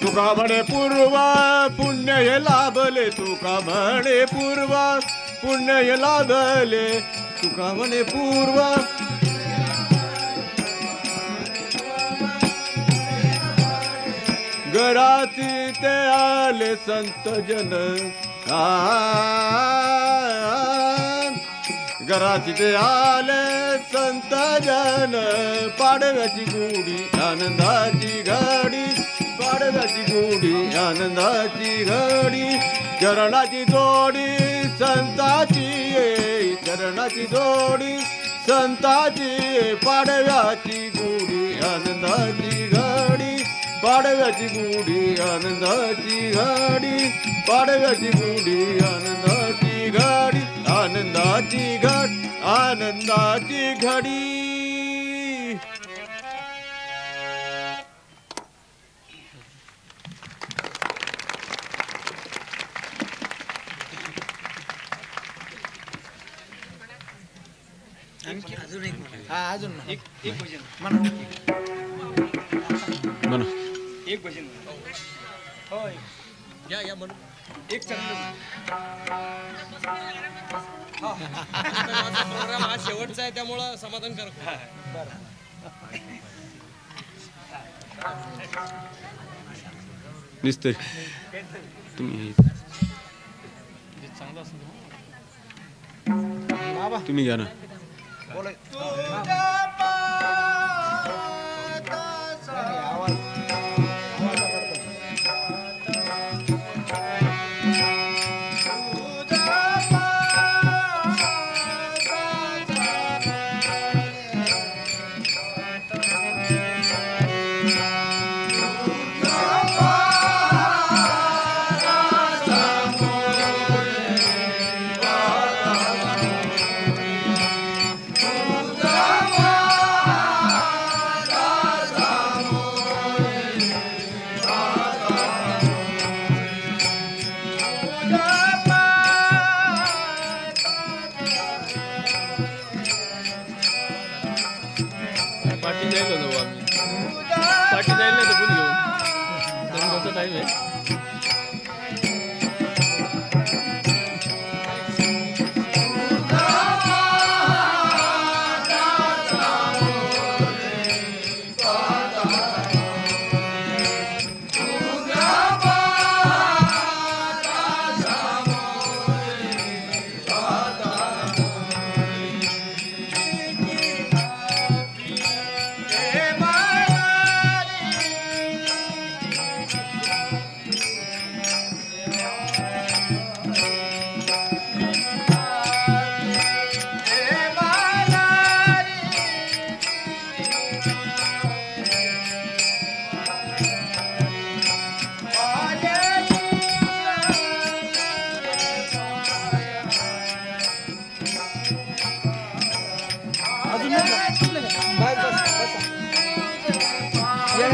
तुका म्हणे पूर्वा पुण्य हे लाभले, तुका म्हणे पूर्वा पुण्य हे लाभले, तुका म्हणे पूर्वा घराती ते आले संत जन, घराची ते आले संत जन, पाडव्याची गुढी आनंदाची घडी, पाडव्याची गुढी आनंदाची घडी, चरणाची जोडी संताची ये, चरणाची जोडी संताची ये, पाडव्याची गुढी आनंदाची घडी, पाडव्याची गुढी आनंदाची घडी, पाडव्याची गुढी आनंदाची घडी, आनंदाची घड आनंदाची घडी. अजून एक भजन म्हणा एक भजन होय या म्हणून एक चांगलं प्रोग्राम हा शेवटचा आहे त्यामुळं समाधान कर. निस्तर तुम्ही तुम्ही घ्या ना. पाठी जाईल नाही तर कोण घेऊन त्यांचा टाईम आहे.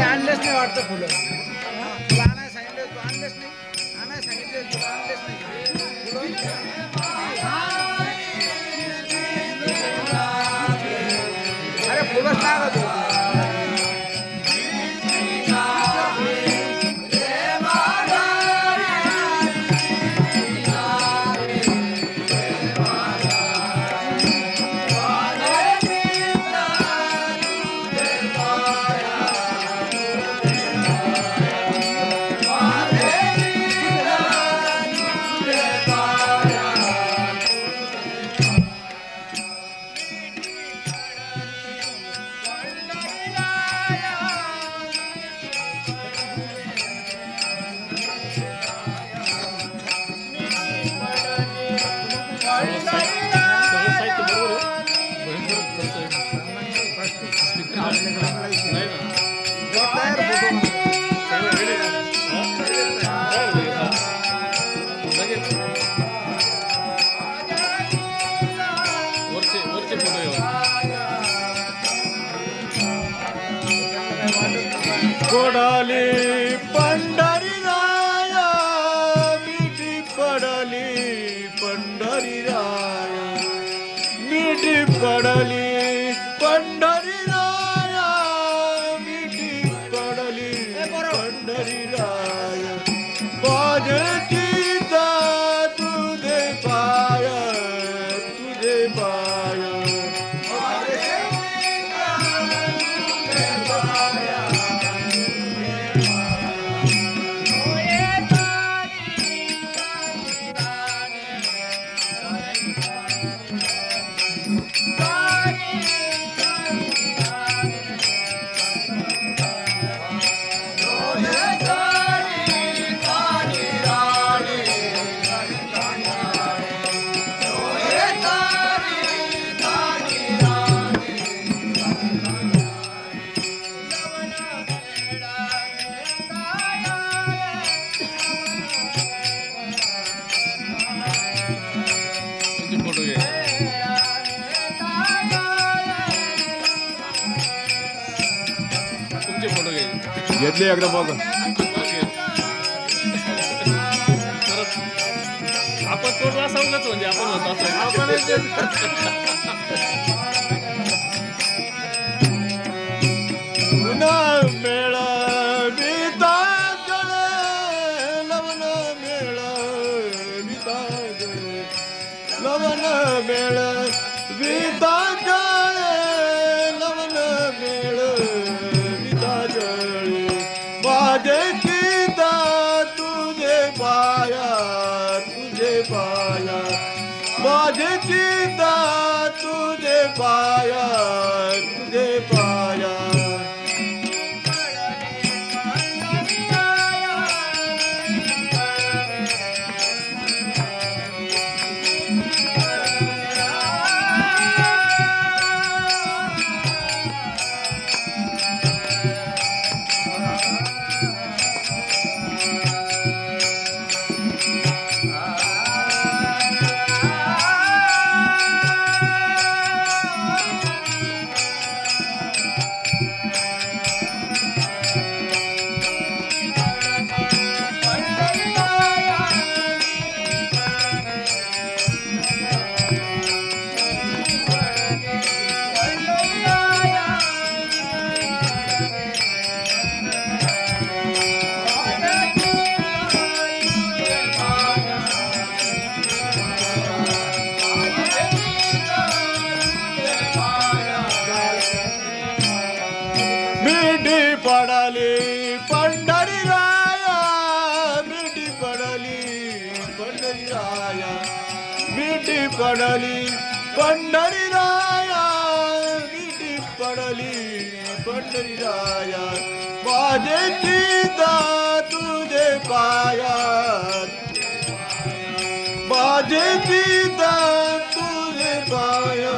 आणलेच नाही वाटतं फुलं तुला आणायला सांगितलं तू आणलेच नाही आणायला सांगितलं तुला आणलेच नाही अरे फुलंच लागत होती. कोडाली पंढरी राया मिठी पड पंढरी राया मिठी पडली पंढरी राया मिठी पडली पंढरी राया माझे चिता तुझे पाय तुझे पाय फोटो घे तुमचे फोटो घे घेतले एकदा बघ आपण तोड वाचवलंच म्हणजे आपण होतो पुन्हा मेळविता गळे लवण मेळविता गळे लवण मेळविता गळे लवण मेळविता गळे माझे चिता तुझे पाया तुझे पाया माझे चिता तुझे पाया तुझे पाया मिठी पडली पंढरी राया मिठी पडली पंढरी राया मिठी पडली पंढरी राया मिठी पडली पंढरी राया माझे चिता तुझे पाया माझे चिता तुझे पाया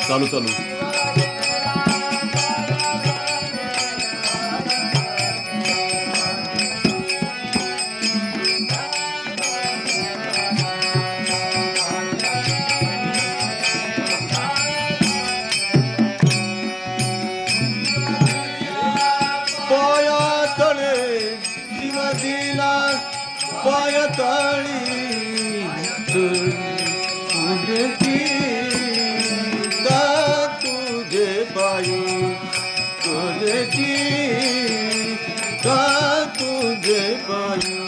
चालू चालू पायतळी तुझे गीता तुझे पायी तुझे गीता तुझे पायी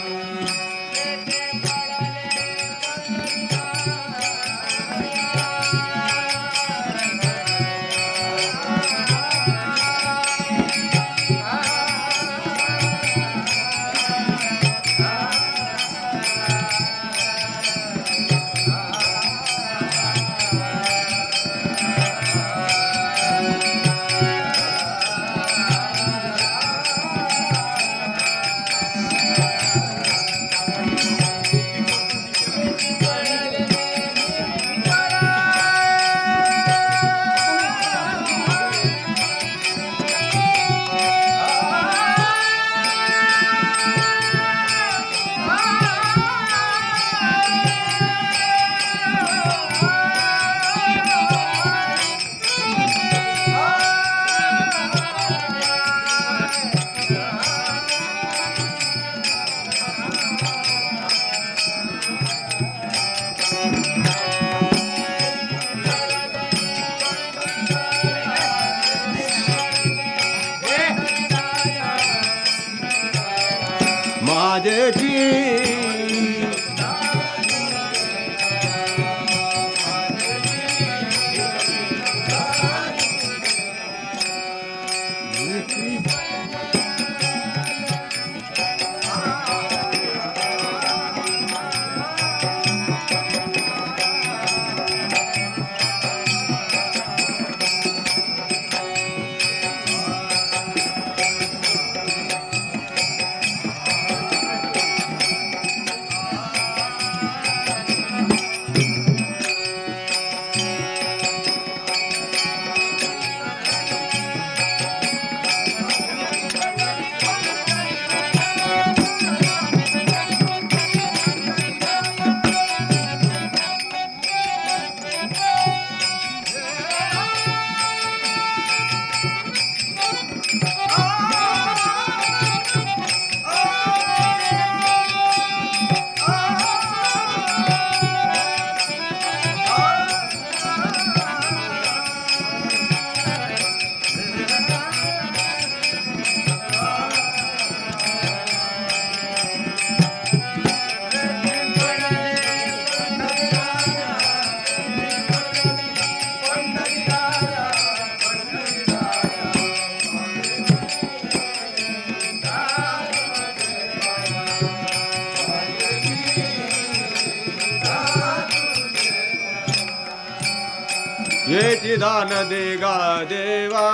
येची दान दे गा देवा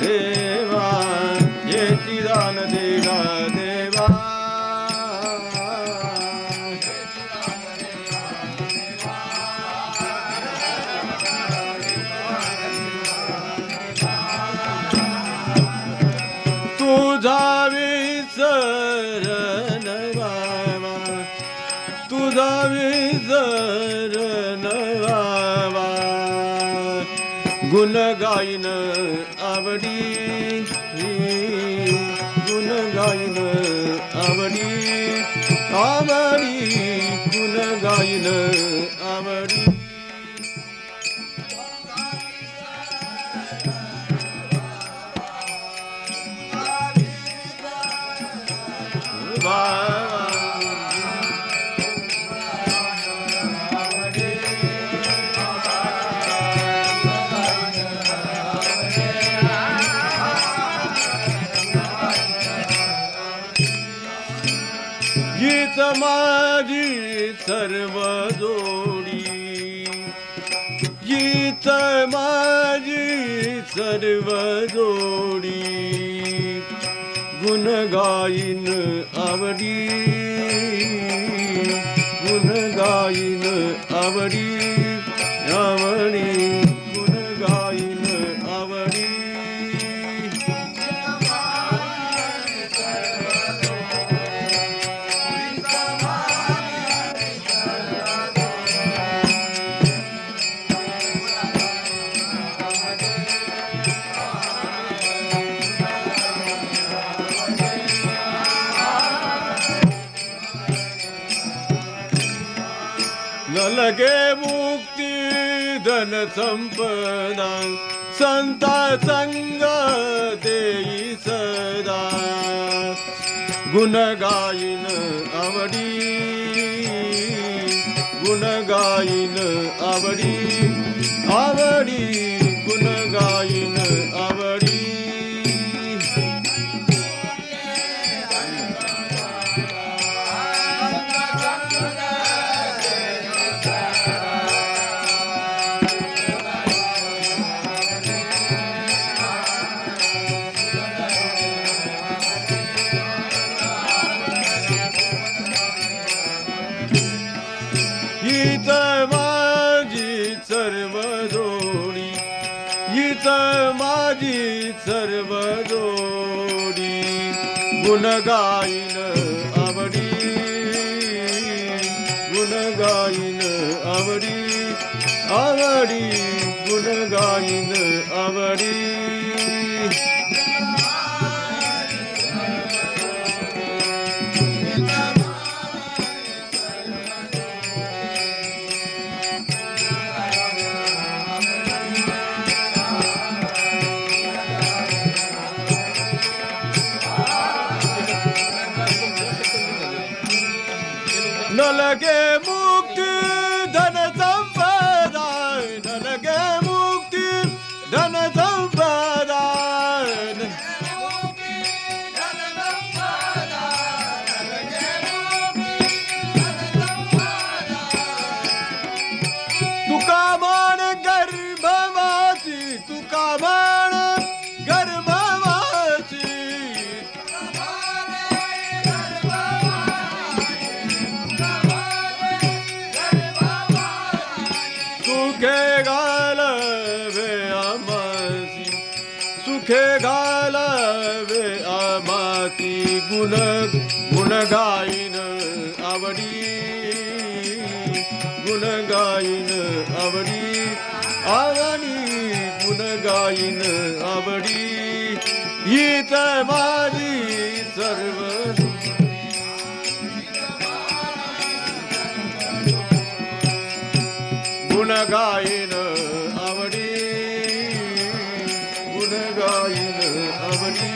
देवा येची दान दे गा देवा तुझा विसरण बाबा तुझा विसरण बाबा गुण गायन आवडी गुण गायन आवडी आवडी गुण गायन आवडी गीत माझी सर्व जोडी गीत माझी सर्व जोडी गुण गायन आवडी गुण गायन आवडी आवडी गुण गायन आवडी न लगे मुक्ती धन संपदा संता संग देई सदा गुण गायन आवडी गुण गायन आवडी आवडी गुण गायन आवडी गीत माझी सर्व जोडी गीत माझी सर्व जोडी गुण गायन आवडी गुण गायन आवडी आवडी गुण गायन आवडी न लगे मुक्ती धन संपदा न लगे मुक्ती धन संपदा तुका मान गर्भवासी तुका मान गर्भवासी सुखे घालवे आमासी सुखे घालवे आमासी गुण गुण गायन आवडी गुण गायन आवडी आवडी गुण गायन आवडी गीत माझी सर्व गुण गायन आवडी गुण गायन आवडी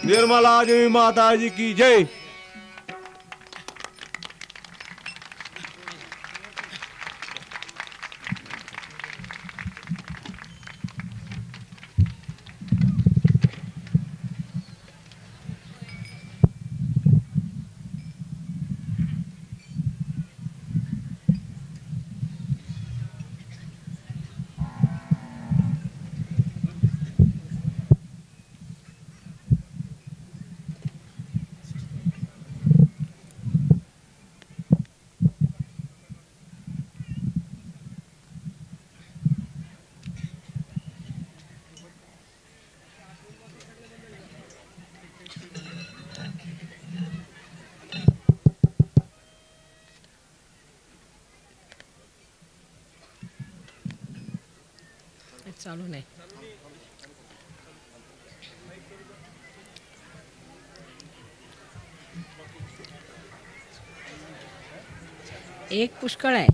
निर्मला देवी माताजी की जय। चालू नाही. एक पुष्कळ आहे.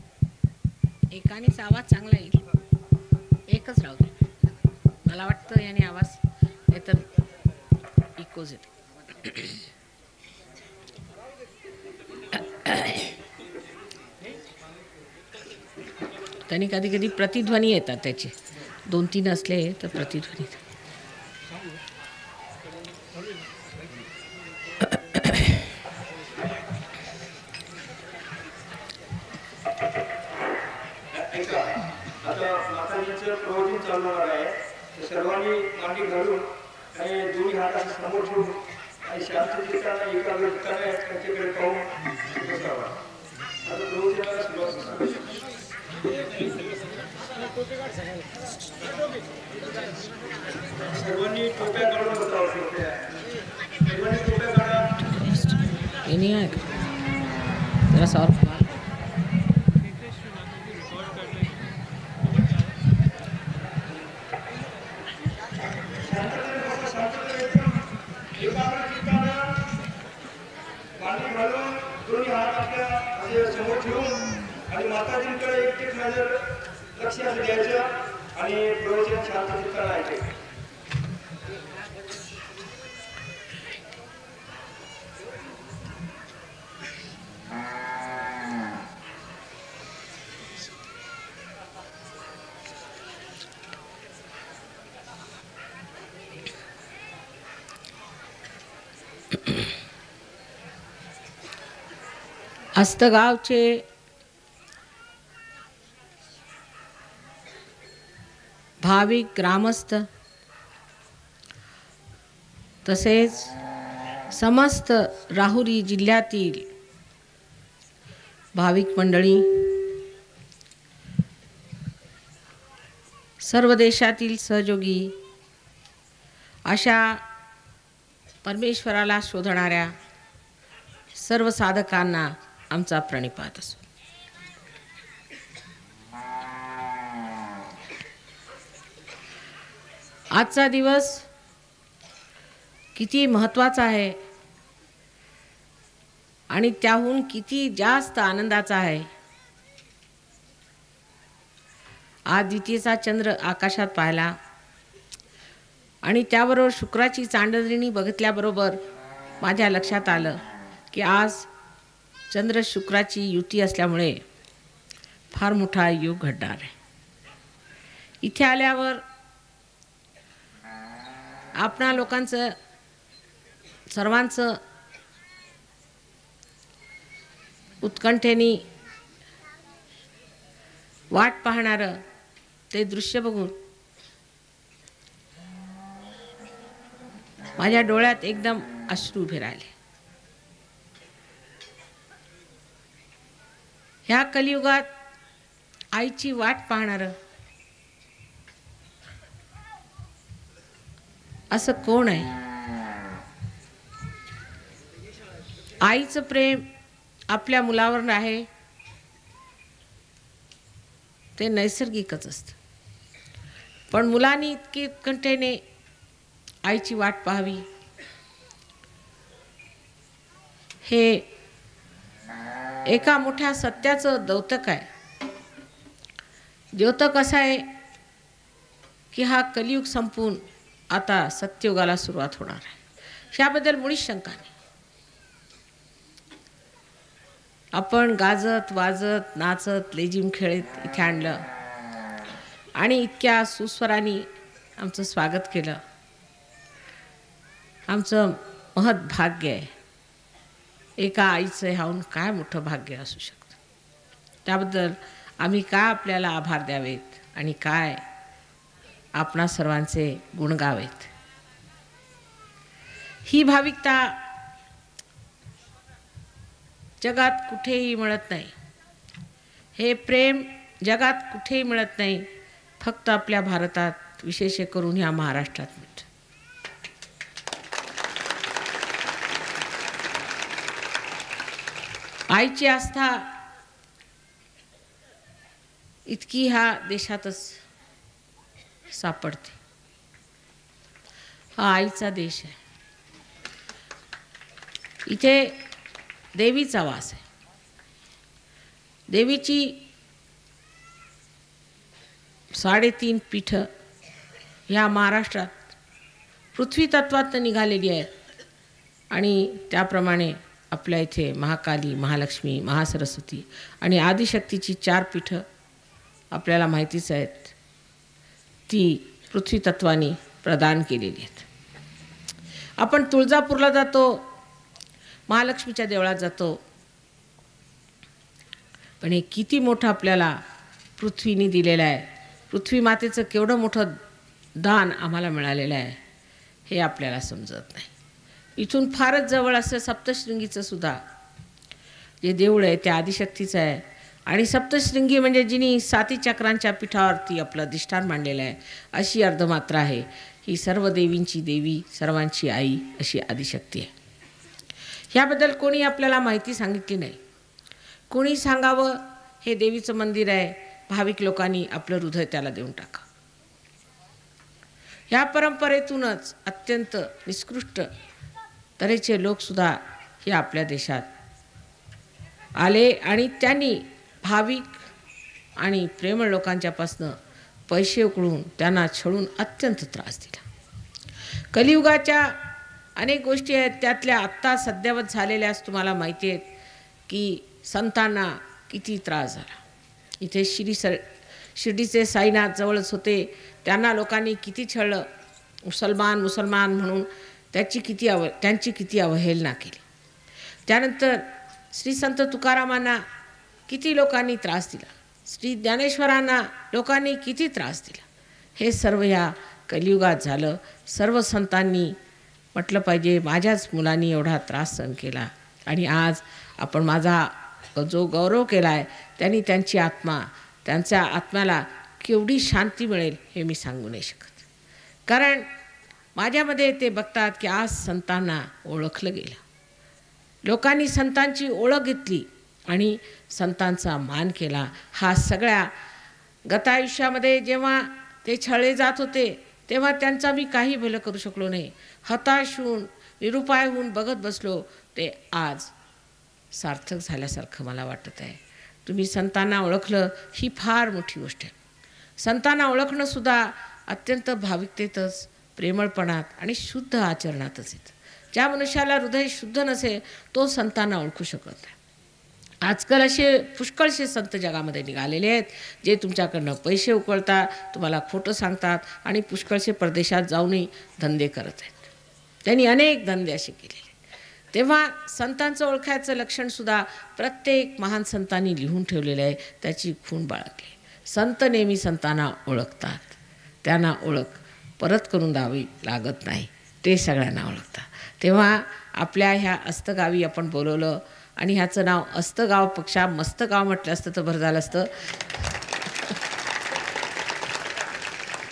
एकानेच आवाज चांगला येईल. एकच राहू दे. मला वाटतं याने आवाज नाहीतर इकोज येते. त्यांनी कधी कधी प्रतिध्वनी येतात त्याचे. 2-3 असले तर प्रतिध्वनी येतात. आता माताजींचं प्रवचन चालणार आहे. सर्वांनी मांडी घालून आणि दोन्ही हात असे समोर ठेवून आणि शांततेने एकाग्रतेने त्यांच्याकडे पाहून बसावा. आता प्रवचनाला सुरुवात होणार. सर्वांनी टोप्या काढून बसावं. सर्वांनी टोप्या काढा. हे नाही आहे का जरा सॉर्फ मार. मांडी घालून दोन्ही हात आपल्या असे समोर ठेवून आणि माताजींकडे एक नजर लक्ष असं द्यायचं आणि प्रवचन शांततेत करायचे. हस्तगावचे भाविक ग्रामस्थ तसेच समस्त राहुरी जिल्ह्यातील भाविक मंडळी, सर्व देशातील सहयोगी, अशा परमेश्वराला शोधणाऱ्या सर्व साधकांना आमचा प्रणिपात असो. आजचा दिवस किती महत्त्वाचा आहे आणि त्याहून किती जास्त आनंदाचा आहे. आज द्वितीयेचा चंद्र आकाशात पाहिला आणि त्याबरोबर शुक्राची चांदणी बघितल्याबरोबर माझ्या लक्षात आलं की आज चंद्र शुक्राची युती असल्यामुळे फार मोठा योग घडणार आहे. इथे आल्यावर आपणा लोकांचं सर्वांचं उत्कंठेने वाट पाहणारं ते दृश्य बघून माझ्या डोळ्यात एकदम अश्रू उभे राहिले. ह्या कलियुगात आईची वाट पाहणारं असं कोण आहे? आईचं प्रेम आपल्या मुलावर आहे ते नैसर्गिकच असतं, पण मुलांनी इतकी उत्कंठेने आईची वाट पाहावी हे एका मोठ्या सत्याचं द्योतक आहे. द्योतक असं आहे की हा कलियुग संपून आता सत्ययुगाला सुरुवात होणार आहे. याबद्दल मुळीच शंका नाही. आपण गाजत वाजत नाचत लेझिम खेळत इथे आणलं आणि इतक्या सुस्वरांनी आमचं स्वागत केलं. आमचं महत् भाग्य आहे. एका आईचं ह्याहून काय मोठं भाग्य असू शकतं. त्याबद्दल आम्ही काय आपल्याला आभार द्यावेत आणि काय आपणा सर्वांचे गुण गावेत. ही भाविकता जगात कुठेही मिळत नाही. हे प्रेम जगात कुठेही मिळत नाही. फक्त आपल्या भारतात, विशेष करून ह्या महाराष्ट्रात मिळतं. आईची आस्था इतकी ह्या देशातच सापडते. हा आईचा देश आहे. इथे देवीचा वास आहे. देवीची 3.5 पीठं ह्या महाराष्ट्रात पृथ्वी तत्वातनं निघालेली आहेत आणि त्याप्रमाणे आपल्या इथे महाकाली, महालक्ष्मी, महासरस्वती आणि आदिशक्तीची 4 पीठं आपल्याला माहितीच आहेत. ती पृथ्वी तत्वानी प्रदान केलेली आहेत. आपण तुळजापूरला जातो, महालक्ष्मीच्या देवळात जातो, पण हे किती मोठं आपल्याला पृथ्वीने दिलेलं आहे. पृथ्वी मातेचं केवढं मोठं दान आम्हाला मिळालेलं आहे हे आपल्याला समजत नाही. इथून फारच जवळ असं सप्तशृंगीचं सुद्धा जे देऊळ आहे ते आदिशक्तीचं आहे. आणि सप्तशृंगी म्हणजे जिनी 7 चक्रांच्या पीठावरती आपलं अधिष्ठान मांडलेलं आहे अशी अर्धमात्रा आहे. ही सर्व देवींची देवी, सर्वांची आई अशी आदिशक्ती आहे. ह्याबद्दल कोणी आपल्याला माहिती सांगितली नाही. कोणी सांगावं हे देवीचं मंदिर आहे, भाविक लोकांनी आपलं हृदय त्याला देऊन टाका. ह्या परंपरेतूनच अत्यंत निकृष्ट तऱ्हेचे लोकसुद्धा हे आपल्या देशात आले आणि त्यांनी भाविक आणि प्रेमळ लोकांच्यापासनं पैसे उकळून त्यांना छळून अत्यंत त्रास दिला. कलियुगाच्या अनेक गोष्टी आहेत, त्यातल्या आत्ता सध्यावत झालेल्याच तुम्हाला माहिती आहेत की संतांना किती त्रास झाला. इथे शिर्डीचे साईनाथ जवळच होते, त्यांना लोकांनी किती छळलं. मुसलमान म्हणून त्यांची किती अवहेलना केली. त्यानंतर श्री संत तुकारामांना किती लोकांनी त्रास दिला. श्री ज्ञानेश्वरांना लोकांनी किती त्रास दिला. हे सर्व ह्या कलियुगात झालं. सर्व संतांनी म्हटलं पाहिजे माझ्याच मुलांनी एवढा त्रास सहन केला आणि आज आपण माझा जो गौरव केला आहे त्यांनी त्यांच्या आत्म्याला केवढी शांती मिळेल हे मी सांगू नाही शकत. कारण माझ्यामध्ये ते बघतात की आज संतांना ओळखलं गेलं. लोकांनी संतांची ओळख घेतली आणि संतांचा मान केला. हा सगळ्या गतायुष्यामध्ये जेव्हा ते छळले जात होते तेव्हा त्यांचा मी काही भलं करू शकलो नाही. हताश होऊन निरुपाय होऊन बघत बसलो. ते आज सार्थक झाल्यासारखं मला वाटत आहे. तुम्ही संतांना ओळखलं ही फार मोठी गोष्ट आहे. संतांना ओळखणंसुद्धा अत्यंत भाविकतेतच, प्रेमळपणात आणि शुद्ध आचरणातच येतं. ज्या मनुष्याला हृदय शुद्ध नसेल तो संतांना ओळखू शकत नाही. आजकाल असे पुष्कळसे संत जगामध्ये निघालेले आहेत जे तुमच्याकडनं पैसे उकळतात, तुम्हाला खोटं सांगतात आणि पुष्कळसे परदेशात जाऊनही धंदे करत आहेत. त्यांनी अनेक धंदे असे केलेले. तेव्हा संतांचं ओळखायचं लक्षणसुद्धा प्रत्येक महान संतांनी लिहून ठेवलेलं आहे. त्याची खूण बाळगली. संत नेहमी संतांना ओळखतात. त्यांना ओळख परत करून द्यावी लागत नाही. ते सगळ्यांना ओळखतात. तेव्हा आपल्या ह्या अस्तगावी आपण बोलवलं आणि ह्याचं नाव अस्तगावपेक्षा मस्त गाव म्हटलं असतं तर बरं झालं असतं.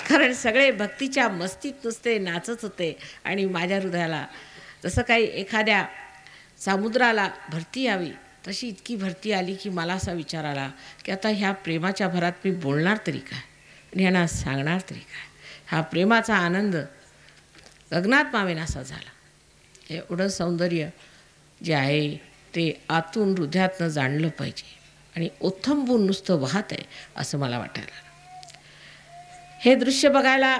कारण सगळे भक्तीच्या मस्तीत नुसते नाचत होते आणि माझ्या हृदयाला जसं काही एखाद्या समुद्राला भरती यावी तशी इतकी भरती आली की मला असा विचार आला की आता ह्या प्रेमाच्या भरात मी बोलणार तरी काय आणि ह्यांना सांगणार तरी काय. हा प्रेमाचा आनंद गगनात मावेनासा झाला. एवढं सौंदर्य जे आहे ते आतून हृदयातनं जाणलं पाहिजे आणि ओथंबून नुसतं वाहत आहे असं मला वाटायला. हे दृश्य बघायला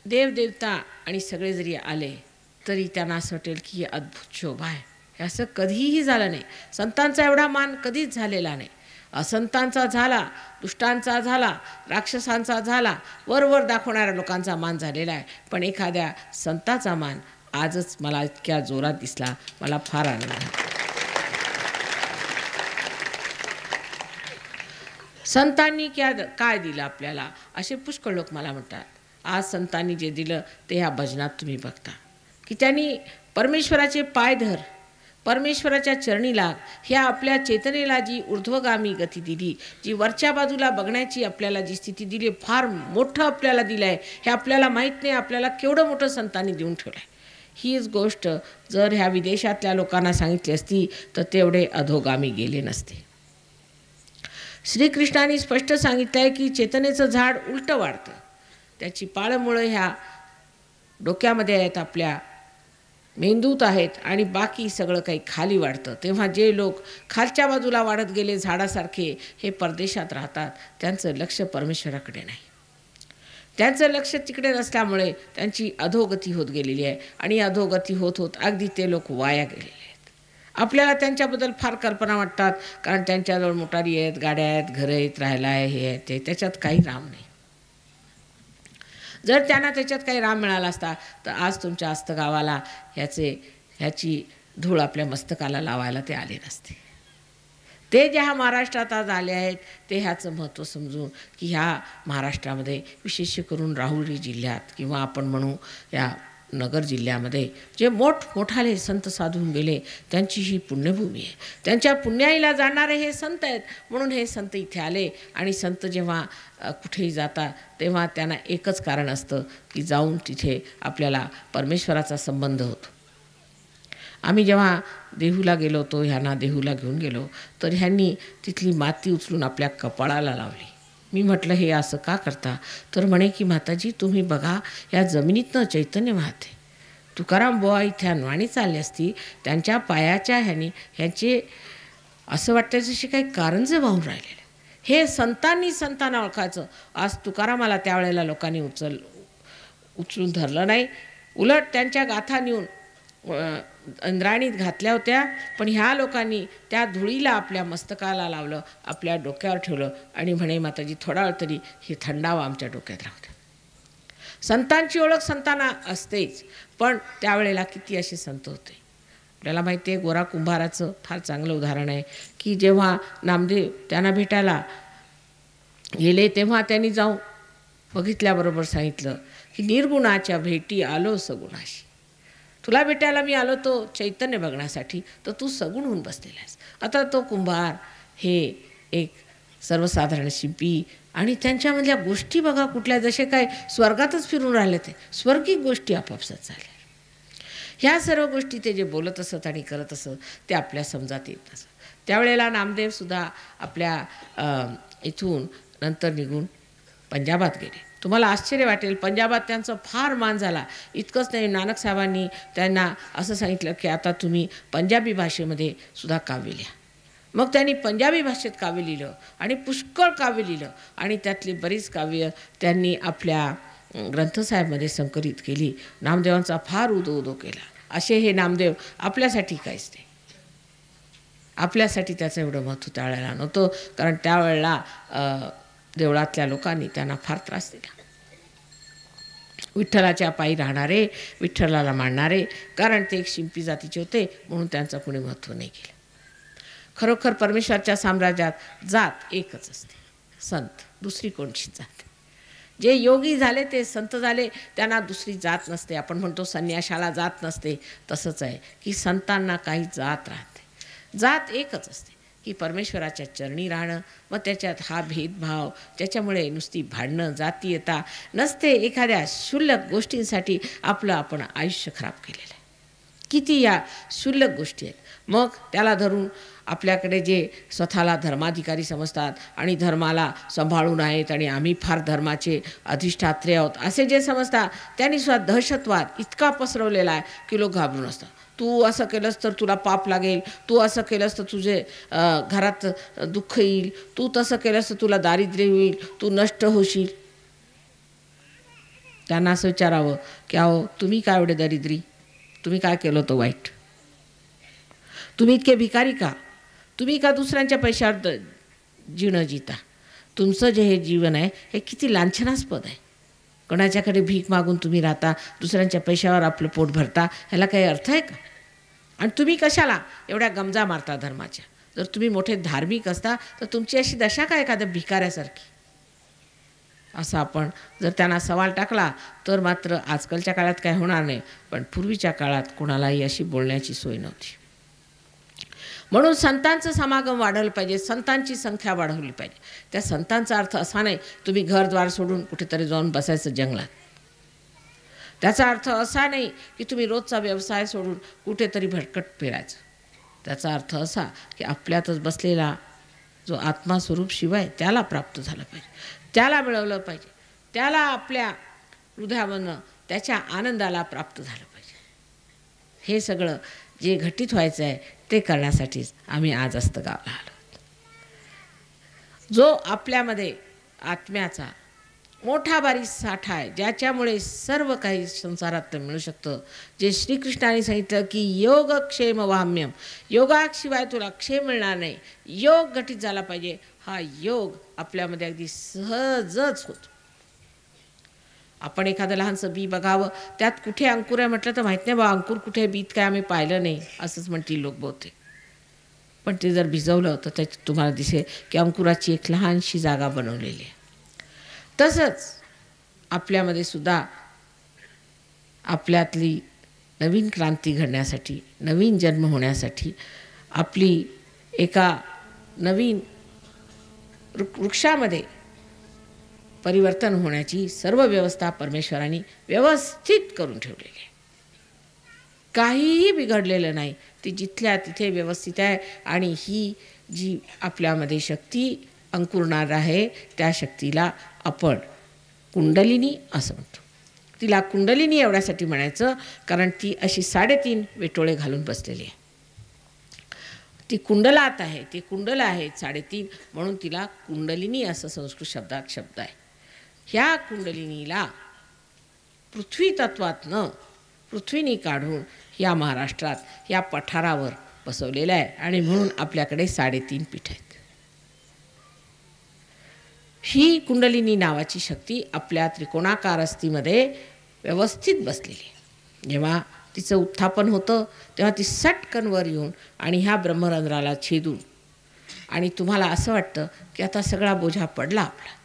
देवदेवता आणि सगळे जरी आले तरी त्यांना असं वाटेल की अद्भुत शोभा आहे. हे असं कधीही झालं नाही. संतांचा एवढा मान कधीच झालेला नाही. असंतांचा झाला, दुष्टांचा झाला, राक्षसांचा झाला, वर दाखवणाऱ्या लोकांचा मान झालेला आहे. पण एखाद्या संताचा मान आजच मला इतक्या जोरात दिसला. मला फार आनंद झाला. संतांनी काय दिलं आपल्याला असे पुष्कळ लोक मला म्हणतात. आज संतांनी जे दिलं ते ह्या भजनात तुम्ही बघता की त्यांनी परमेश्वराचे पाय धर, परमेश्वराच्या चरणी लाग, ह्या आपल्या चेतनेला जी ऊर्ध्वगामी गती दिली, जी वरच्या बाजूला बघण्याची आपल्याला जी स्थिती दिली, फार मोठं आपल्याला दिलं आहे. हे आपल्याला माहीत नाही आपल्याला केवढं मोठं संतांनी देऊन ठेवलं आहे. हीच गोष्ट जर ह्या विदेशातल्या लोकांना सांगितली असती तर तेवढे अधोगामी गेले नसते. श्रीकृष्णाने स्पष्ट सांगितलं आहे की चेतनेचं झाड उलटं वाढतं त्याची पाळमुळं ह्या डोक्यामध्ये आहेत, आपल्या मेंदूत आहेत आणि बाकी सगळं काही खाली वाढतं. तेव्हा जे लोक खालच्या बाजूला वाढत गेले झाडासारखे, हे परदेशात राहतात. त्यांचं लक्ष परमेश्वराकडे नाही. त्यांचं लक्ष तिकडे नसल्यामुळे त्यांची अधोगती होत गेलेली आहे आणि अधोगती होत होत अगदी ते लोक वाया गेलेले आहेत. आपल्याला त्यांच्याबद्दल फार कल्पना वाटतात, कारण त्यांच्याजवळ मोटारी आहेत, गाड्या आहेत, घरं आहेत, राहायला आहे, हे आहे ते, त्याच्यात काही राम नाही. जर त्यांना त्याच्यात काही राम मिळाला असता तर आज तुमच्या अस्तगावाला ह्याची धूळ आपल्या मस्तकाला लावायला ते आले नसते. ते ज्या महाराष्ट्रात आज आले आहेत ते ह्याचं महत्त्व समजून की ह्या महाराष्ट्रामध्ये विशेष करून राहुरी जिल्ह्यात किंवा आपण म्हणू या नगर जिल्ह्यामध्ये जे मोठमोठाले संत साधून गेले, त्यांची ही पुण्यभूमी आहे. त्यांच्या पुण्याईला जाणारे हे संत आहेत, म्हणून हे संत इथे आले. आणि संत जेव्हा कुठेही जातात तेव्हा त्यांना एकच कारण असतं की जाऊन तिथे आपल्याला परमेश्वराचा संबंध होतो. आम्ही जेव्हा देहूला गेलो होतो, ह्यांना देहूला घेऊन गेलो, तर ह्यांनी तिथली माती उचलून आपल्या कपाळाला लावली. मी म्हटलं हे असं का करता? तर म्हणे की माताजी तुम्ही बघा, या जमिनीतनं चैतन्य वाहते. तुकाराम बुवा इथे अनवाणी चालली असती, त्यांच्या पायाच्या ह्यांचे असं वाटतं जसे काही कारंजे वाहून राहिलेले. हे संतांना ओळखायचं. आज तुकारामाला त्यावेळेला लोकांनी उचलून धरलं नाही, उलट त्यांच्या गाथा नेऊन इंद्राणीत घातल्या होत्या. पण ह्या लोकांनी त्या धुळीला आपल्या मस्तकाला लावलं, आपल्या डोक्यावर ठेवलं आणि म्हणे माताजी थोडा वेळ तरी हे थंडावा आमच्या डोक्यात राहू द्या. संतांची ओळख संतांना असतेच, पण त्यावेळेला किती असे संत होते. आपल्याला माहिती आहे गोरा कुंभाराचं फार चांगलं उदाहरण आहे की जेव्हा नामदेव त्यांना भेटायला गेले तेव्हा त्यांनी जाऊन बघितल्याबरोबर सांगितलं की निर्गुणाच्या भेटी आलो सगुणाशी. तुला भेटायला मी आलो तो चैतन्य बघण्यासाठी, तर तू सगुण होऊन बसलेला आहेस. आता तो कुंभार हे एक सर्वसाधारण शिंपी आणि त्यांच्यामधल्या गोष्टी बघा कुठल्या, जसे काय स्वर्गातच फिरून राहिले, ते स्वर्गिक गोष्टी आपापसात झाल्या. ह्या सर्व गोष्टी ते जे बोलत असत आणि करत असत ते आपल्या समजात येत असत. त्यावेळेला नामदेवसुद्धा आपल्या इथून नंतर निघून पंजाबात गेले. तुम्हाला आश्चर्य वाटेल, पंजाबात त्यांचा फार मान झाला. इतकंच नाही, नानक साहेबांनी त्यांना असं सांगितलं की आता तुम्ही पंजाबी भाषेमध्ये सुद्धा काव्य लिहा. मग त्यांनी पंजाबी भाषेत काव्य लिहिलं आणि पुष्कळ काव्य लिहिलं आणि त्यातली बरीच काव्य त्यांनी आपल्या ग्रंथसाहेबमध्ये संकलित केली. नामदेवांचा फार उदो केला. असे हे नामदेव आपल्यासाठी काहीच नाही. आपल्यासाठी त्याचं एवढं महत्त्व त्यावेळेला नव्हतं, कारण त्यावेळेला देवळातल्या लोकांनी त्यांना फार त्रास दिला. विठ्ठलाच्या पायी राहणारे, विठ्ठलाला मानणारे, कारण ते एक शिंपी जातीचे होते म्हणून त्यांचं कुणी महत्त्व नाही केलं. खरोखर परमेश्वराच्या साम्राज्यात जात एकच असते, संत. दुसरी कोणची जात? जे योगी झाले ते संत झाले, त्यांना दुसरी जात नसते. आपण म्हणतो संन्याशाला जात नसते, तसंच आहे की संतांना काही जात राहते. जात एकच असते की परमेश्वराच्या चरणी राहणं. मग त्याच्यात हा भेदभाव, त्याच्यामुळे नुसती भांडणं, जातीयता नसते. एखाद्या क्षुल्लक गोष्टींसाठी आपण आयुष्य खराब केलेलं आहे. किती या क्षुल्लक गोष्टी आहेत. मग त्याला धरून आपल्याकडे जे स्वतःला धर्माधिकारी समजतात आणि धर्माला सांभाळून आहेत आणि आम्ही फार धर्माचे अधिष्ठात्री आहोत असे जे समजतात, त्यांनी सुद्धा दहशतवाद इतका पसरवलेला आहे की लोक घाबरून असतात. तू असं केलंस तर तुला पाप लागेल, तू असं केलंस तर तुझे घरात दुःख येईल, तू तसं केलंस तर तुला दारिद्र्य होईल, तू नष्ट होशील. त्यांना असं विचारावं की अहो तुम्ही काय एवढे दरिद्री, तुम्ही काय केलं होतं वाईट, तुम्ही इतके भिकारी का, तुम्ही का दुसऱ्यांच्या पैशावर जीणं जिता. तुमचं जे हे जीवन आहे हे किती लांछनास्पद आहे. कोणाच्याकडे भीक मागून तुम्ही राहता, दुसऱ्यांच्या पैशावर आपलं पोट भरता, ह्याला काही अर्थ आहे का? आणि तुम्ही कशाला एवढ्या गमजा मारता धर्माच्या? जर तुम्ही मोठे धार्मिक असता तर तुमची अशी दशा काय एखाद्या भिकाऱ्यासारखी? असा आपण जर त्यांना सवाल टाकला तर मात्र आजकालच्या काळात काय होणार नाही, पण पूर्वीच्या काळात कोणालाही अशी बोलण्याची सोय नव्हती. म्हणून संतांचं समागम वाढवलं पाहिजे, संतांची संख्या वाढवली पाहिजे. त्या संतांचा अर्थ असा नाही तुम्ही घरद्वार सोडून कुठेतरी जाऊन बसायचं जंगलात. त्याचा अर्थ असा नाही की तुम्ही रोजचा व्यवसाय सोडून कुठेतरी भटकट फिरायचं. त्याचा अर्थ असा की आपल्यातच बसलेला जो आत्मास्वरूप शिव आहे त्याला प्राप्त झाला पाहिजे, त्याला मिळवलं पाहिजे, त्याला आपल्या हृदयामधनं त्याच्या आनंदाला प्राप्त झालं पाहिजे. हे सगळं जे घटित व्हायचं आहे ते करण्यासाठीच आम्ही आज अस्तगावला आलो. जो आपल्यामध्ये आत्म्याचा मोठा बारीक साठा आहे, ज्याच्यामुळे सर्व काही संसारात मिळू शकतं. जे श्रीकृष्णाने सांगितलं की योगक्षेम वाम्यम, योगाशिवाय तुला क्षेम मिळणार नाही, योग घटित झाला पाहिजे. हा योग आपल्यामध्ये अगदी सहजच होतो. आपण एखादं लहानसं बी बघावं, त्यात कुठे अंकुर आहे म्हटलं तर माहीत नाही बा, अंकुर कुठे बीत काय आम्ही पाहिलं नाही असंच म्हणतील लोक बहुतेक. पण ते जर भिजवलं तर त्याच्यात तुम्हाला दिसेल की अंकुराची एक लहानशी जागा बनवलेली आहे. तसंच आपल्यामध्ये सुद्धा आपल्यातली नवीन क्रांती घडण्यासाठी, नवीन जन्म होण्यासाठी, आपली एका नवीन वृक्षामध्ये परिवर्तन होण्याची सर्व व्यवस्था परमेश्वराने व्यवस्थित करून ठेवलेली आहे. काहीही बिघडलेलं नाही, ती जिथल्या तिथे व्यवस्थित आहे. आणि ही जी आपल्यामध्ये शक्ती अंकुरणार आहे त्या शक्तीला आपण कुंडलिनी असं म्हणतो. तिला कुंडलिनी एवढ्यासाठी म्हणायचं कारण ती अशी 3.5 वेटोळे घालून बसलेली आहे. ती कुंडलात आहे, ती कुंडल आहे 3.5, म्हणून तिला कुंडलिनी असं संस्कृत शब्दात शब्द आहे. ह्या कुंडलिनीला पृथ्वी तत्वातनं पृथ्वीनी काढून या महाराष्ट्रात या पठारावर बसवलेलं आहे. आणि म्हणून आपल्याकडे 3.5 पीठ आहेत. ही कुंडलिनी नावाची शक्ती आपल्या त्रिकोणाकार अस्थिमध्ये व्यवस्थित बसलेली आहे. जेव्हा तिचं उत्थापन होतं तेव्हा ती सटकन वर येऊन आणि ह्या ब्रह्मरंध्राला छेदून, आणि तुम्हाला असं वाटतं की आता सगळा बोझा पडला आपला,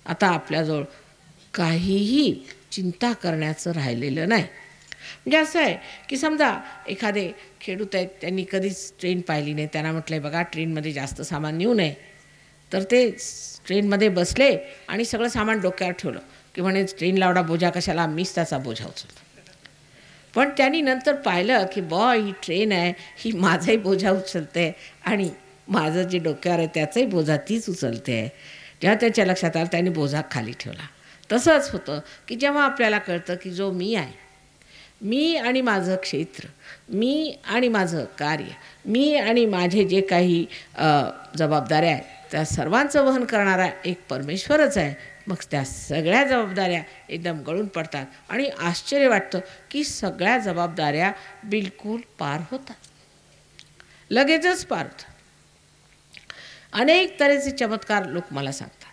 आता आपल्याजवळ काहीही चिंता करण्याचं राहिलेलं नाही. म्हणजे असं आहे की समजा एखादे खेडूत आहेत, त्यांनी कधीच ट्रेन पाहिली नाही, त्यांना म्हटलं आहे बघा ट्रेनमध्ये जास्त सामान नेऊ नये, तर ते ट्रेनमध्ये बसले आणि सगळं सामान डोक्यावर ठेवलं की म्हणे ट्रेनला एवढा बोजा कशाला, मीच त्याचा बोजा उचलतो. पण त्यांनी नंतर पाहिलं की ही ट्रेन आहे, ही माझाही बोजा उचलते आणि माझं जे डोक्यावर आहे त्याचाही बोजा तीच उचलते आहे. जेव्हा त्याच्या लक्षात आलं त्यांनी बोजा खाली ठेवला. तसंच होतं की जेव्हा आपल्याला कळतं की जो मी आहे, मी आणि माझं क्षेत्र, मी आणि माझं कार्य, मी आणि माझे जे काही जबाबदाऱ्या आहेत त्या सर्वांचं वहन करणारा एक परमेश्वरच आहे. मग त्या सगळ्या जबाबदाऱ्या एकदम गळून पडतात आणि आश्चर्य वाटतं की सगळ्या जबाबदाऱ्या बिलकुल पार होतात, लगेचच पार होतात. अनेक तऱ्हेचे चमत्कार लोक मला सांगतात.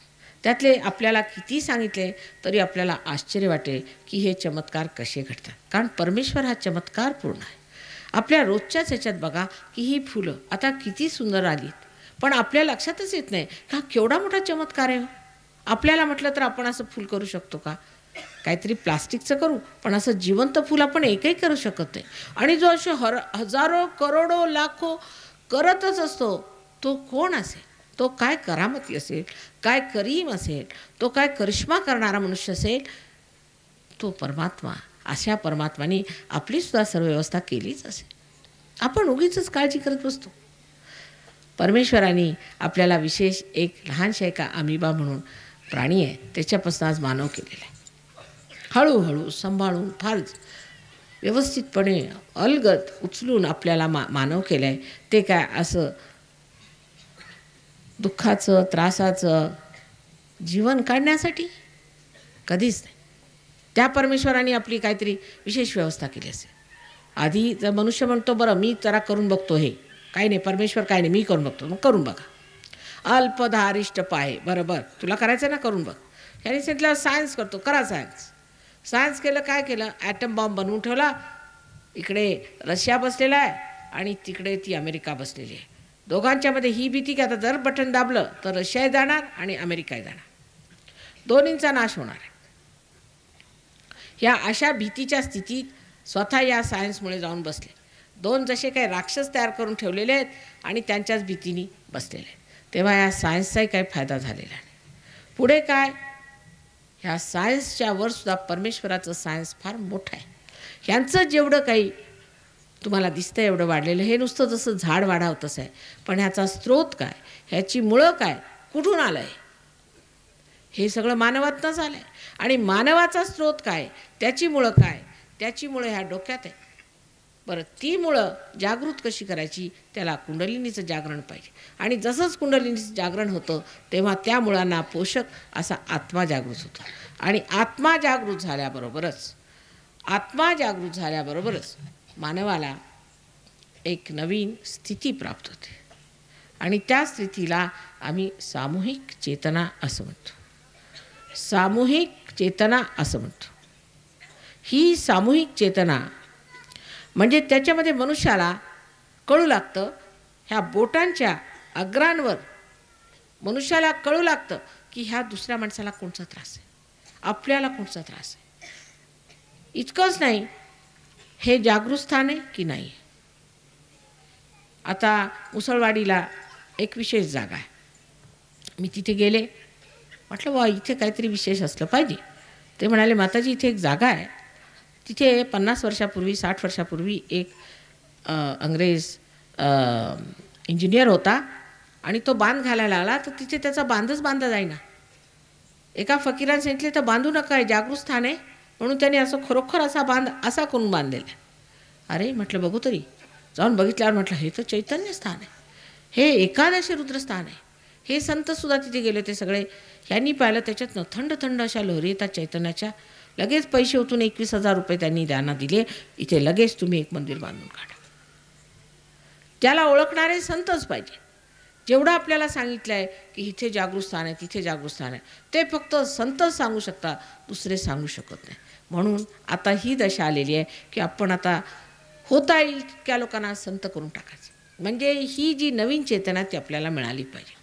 त्यातले आपल्याला किती सांगितले तरी आपल्याला आश्चर्य वाटेल की हे चमत्कार कसे घडतात. कारण परमेश्वर हा चमत्कार पूर्ण आहे. आपल्या रोजच्याच ह्याच्यात बघा की ही फुलं आता किती सुंदर आलीत, पण आपल्या लक्षातच येत नाही का केवढा मोठा चमत्कार आहे. आपल्याला म्हटलं तर आपण असं फूल करू शकतो का? काहीतरी प्लास्टिकचं करू, पण असं जिवंत फूल आपण एकही करू शकत नाही. आणि जो असे हजारो करोडो लाखो करतच असतो तो कोण असेल? तो काय करामती असेल, काय करीम असेल, तो काय करिश्मा करणारा मनुष्य असेल? तो परमात्मा. अशा परमात्माने आपलीसुद्धा सर्व व्यवस्था केलीच असेल. आपण उगीचच काळजी करत बसतो. परमेश्वराने आपल्याला विशेष एक लहानशा एका अमिबा म्हणून प्राणी आहे त्याच्यापासून आज मानव केलेला आहे. हळूहळू सांभाळून फार व्यवस्थितपणे अलगद उचलून आपल्याला मानव केलं आहे. ते काय असं दुःखाचं त्रासाचं जीवन काढण्यासाठी कधीच नाही. त्या परमेश्वराने आपली काहीतरी विशेष व्यवस्था केली असेल. आधी जर मनुष्य म्हणतो बरं मी जरा करून बघतो, हे काही नाही, परमेश्वर काही नाही, मी करून बघतो. मग करून बघा. अल्पधारिष्ट पाय, बरोबर तुला करायचं ना, करून बघ. ह्याने सांगितलं सायन्स करतो, करा सायन्स. सायन्स केलं, काय केलं, ॲटम बॉम्ब बनवून ठेवला. इकडे रशिया बसलेला आहे आणि तिकडे ती अमेरिका बसलेली आहे. दोघांच्यामध्ये ही भीती की आता जर बटन दाबलं तर रशियाही जाणार आणि अमेरिकाही जाणार, दोन्हींचा नाश होणार आहे. ह्या अशा भीतीच्या स्थितीत स्वतः या सायन्समुळे जाऊन बसले. दोन जसे काही राक्षस तयार करून ठेवलेले आहेत आणि त्यांच्याच भीतीने बसलेले आहेत. तेव्हा या सायन्सचाही काही फायदा झालेला नाही. पुढे काय, ह्या सायन्सच्या वरसुद्धा परमेश्वराचं सायन्स फार मोठं आहे. ह्यांचं जेवढं काही तुम्हाला दिसतं एवढं वाढलेलं, हे नुसतं जसं झाड वाढावं तसं आहे. पण ह्याचा स्रोत काय, ह्याची मुळं काय, कुठून आलं आहे, हे सगळं मानवातनंच आलं आहे. आणि मानवाचा स्रोत काय, त्याची मुळं काय, त्याची मुळं ह्या डोक्यात आहे. बरं, ती मुळं जागृत कशी करायची, त्याला कुंडलिनीचं जागरण पाहिजे. आणि जसंच कुंडलिनीचं जागरण होतं तेव्हा त्या मुळांना पोषक असा आत्मा जागृत होतो. आणि आत्मा जागृत झाल्याबरोबरच मानवाला एक नवीन स्थिती प्राप्त होते. आणि त्या स्थितीला आम्ही सामूहिक चेतना असं म्हणतो. ही सामूहिक चेतना म्हणजे त्याच्यामध्ये मनुष्याला कळू लागतं, ह्या बोटांच्या अग्रांवर मनुष्याला कळू लागतं की ह्या दुसऱ्या माणसाला कोणता त्रास आहे, आपल्याला कोणता त्रास आहे. इतकंच नाही, हे जागृत स्थान आहे की नाही. आता मुसळवाडीला एक विशेष जागा आहे. मी तिथे गेले, म्हटलं वा इथे काहीतरी विशेष असलं पाहिजे. ते म्हणाले माताजी इथे एक जागा आहे, तिथे 50 वर्षापूर्वी 60 वर्षापूर्वी एक अंग्रेज इंजिनियर होता आणि तो बांध घालायला आला, तर तिथे त्याचा बांधच बांधला जाईना. एका फकीराने सांगितले तर बांधू नका, आहे जागृत स्थान आहे, म्हणून त्याने असं खरोखर असा बांध असा करून बांधलेला. अरे म्हटलं बघू तरी. जाऊन बघितल्यावर म्हटलं हे तर चैतन्य स्थान आहे, हे एकादशी रुद्रस्थान आहे. हे संतसुद्धा तिथे गेले ते सगळे. ह्यांनी पाहिलं त्याच्यातनं थंड थंड अशा लहरी येतात चैतन्याच्या. लगेच पैसे ओतून 21,000 रुपये त्यांनी त्यांना दिले. इथे लगेच तुम्ही एक मंदिर बांधून काढा. त्याला ओळखणारे संतच पाहिजे. जेवढं आपल्याला सांगितलं आहे की इथे जागृत स्थान आहे, तिथे जागृत स्थान आहे, ते फक्त संतच सांगू शकतात, दुसरे सांगू शकत नाही. म्हणून आता ही दशा आलेली आहे की आपण आता होता येईल त्या लोकांना संत करून टाकायचं. म्हणजे ही जी नवीन चेतना ती आपल्याला मिळाली पाहिजे.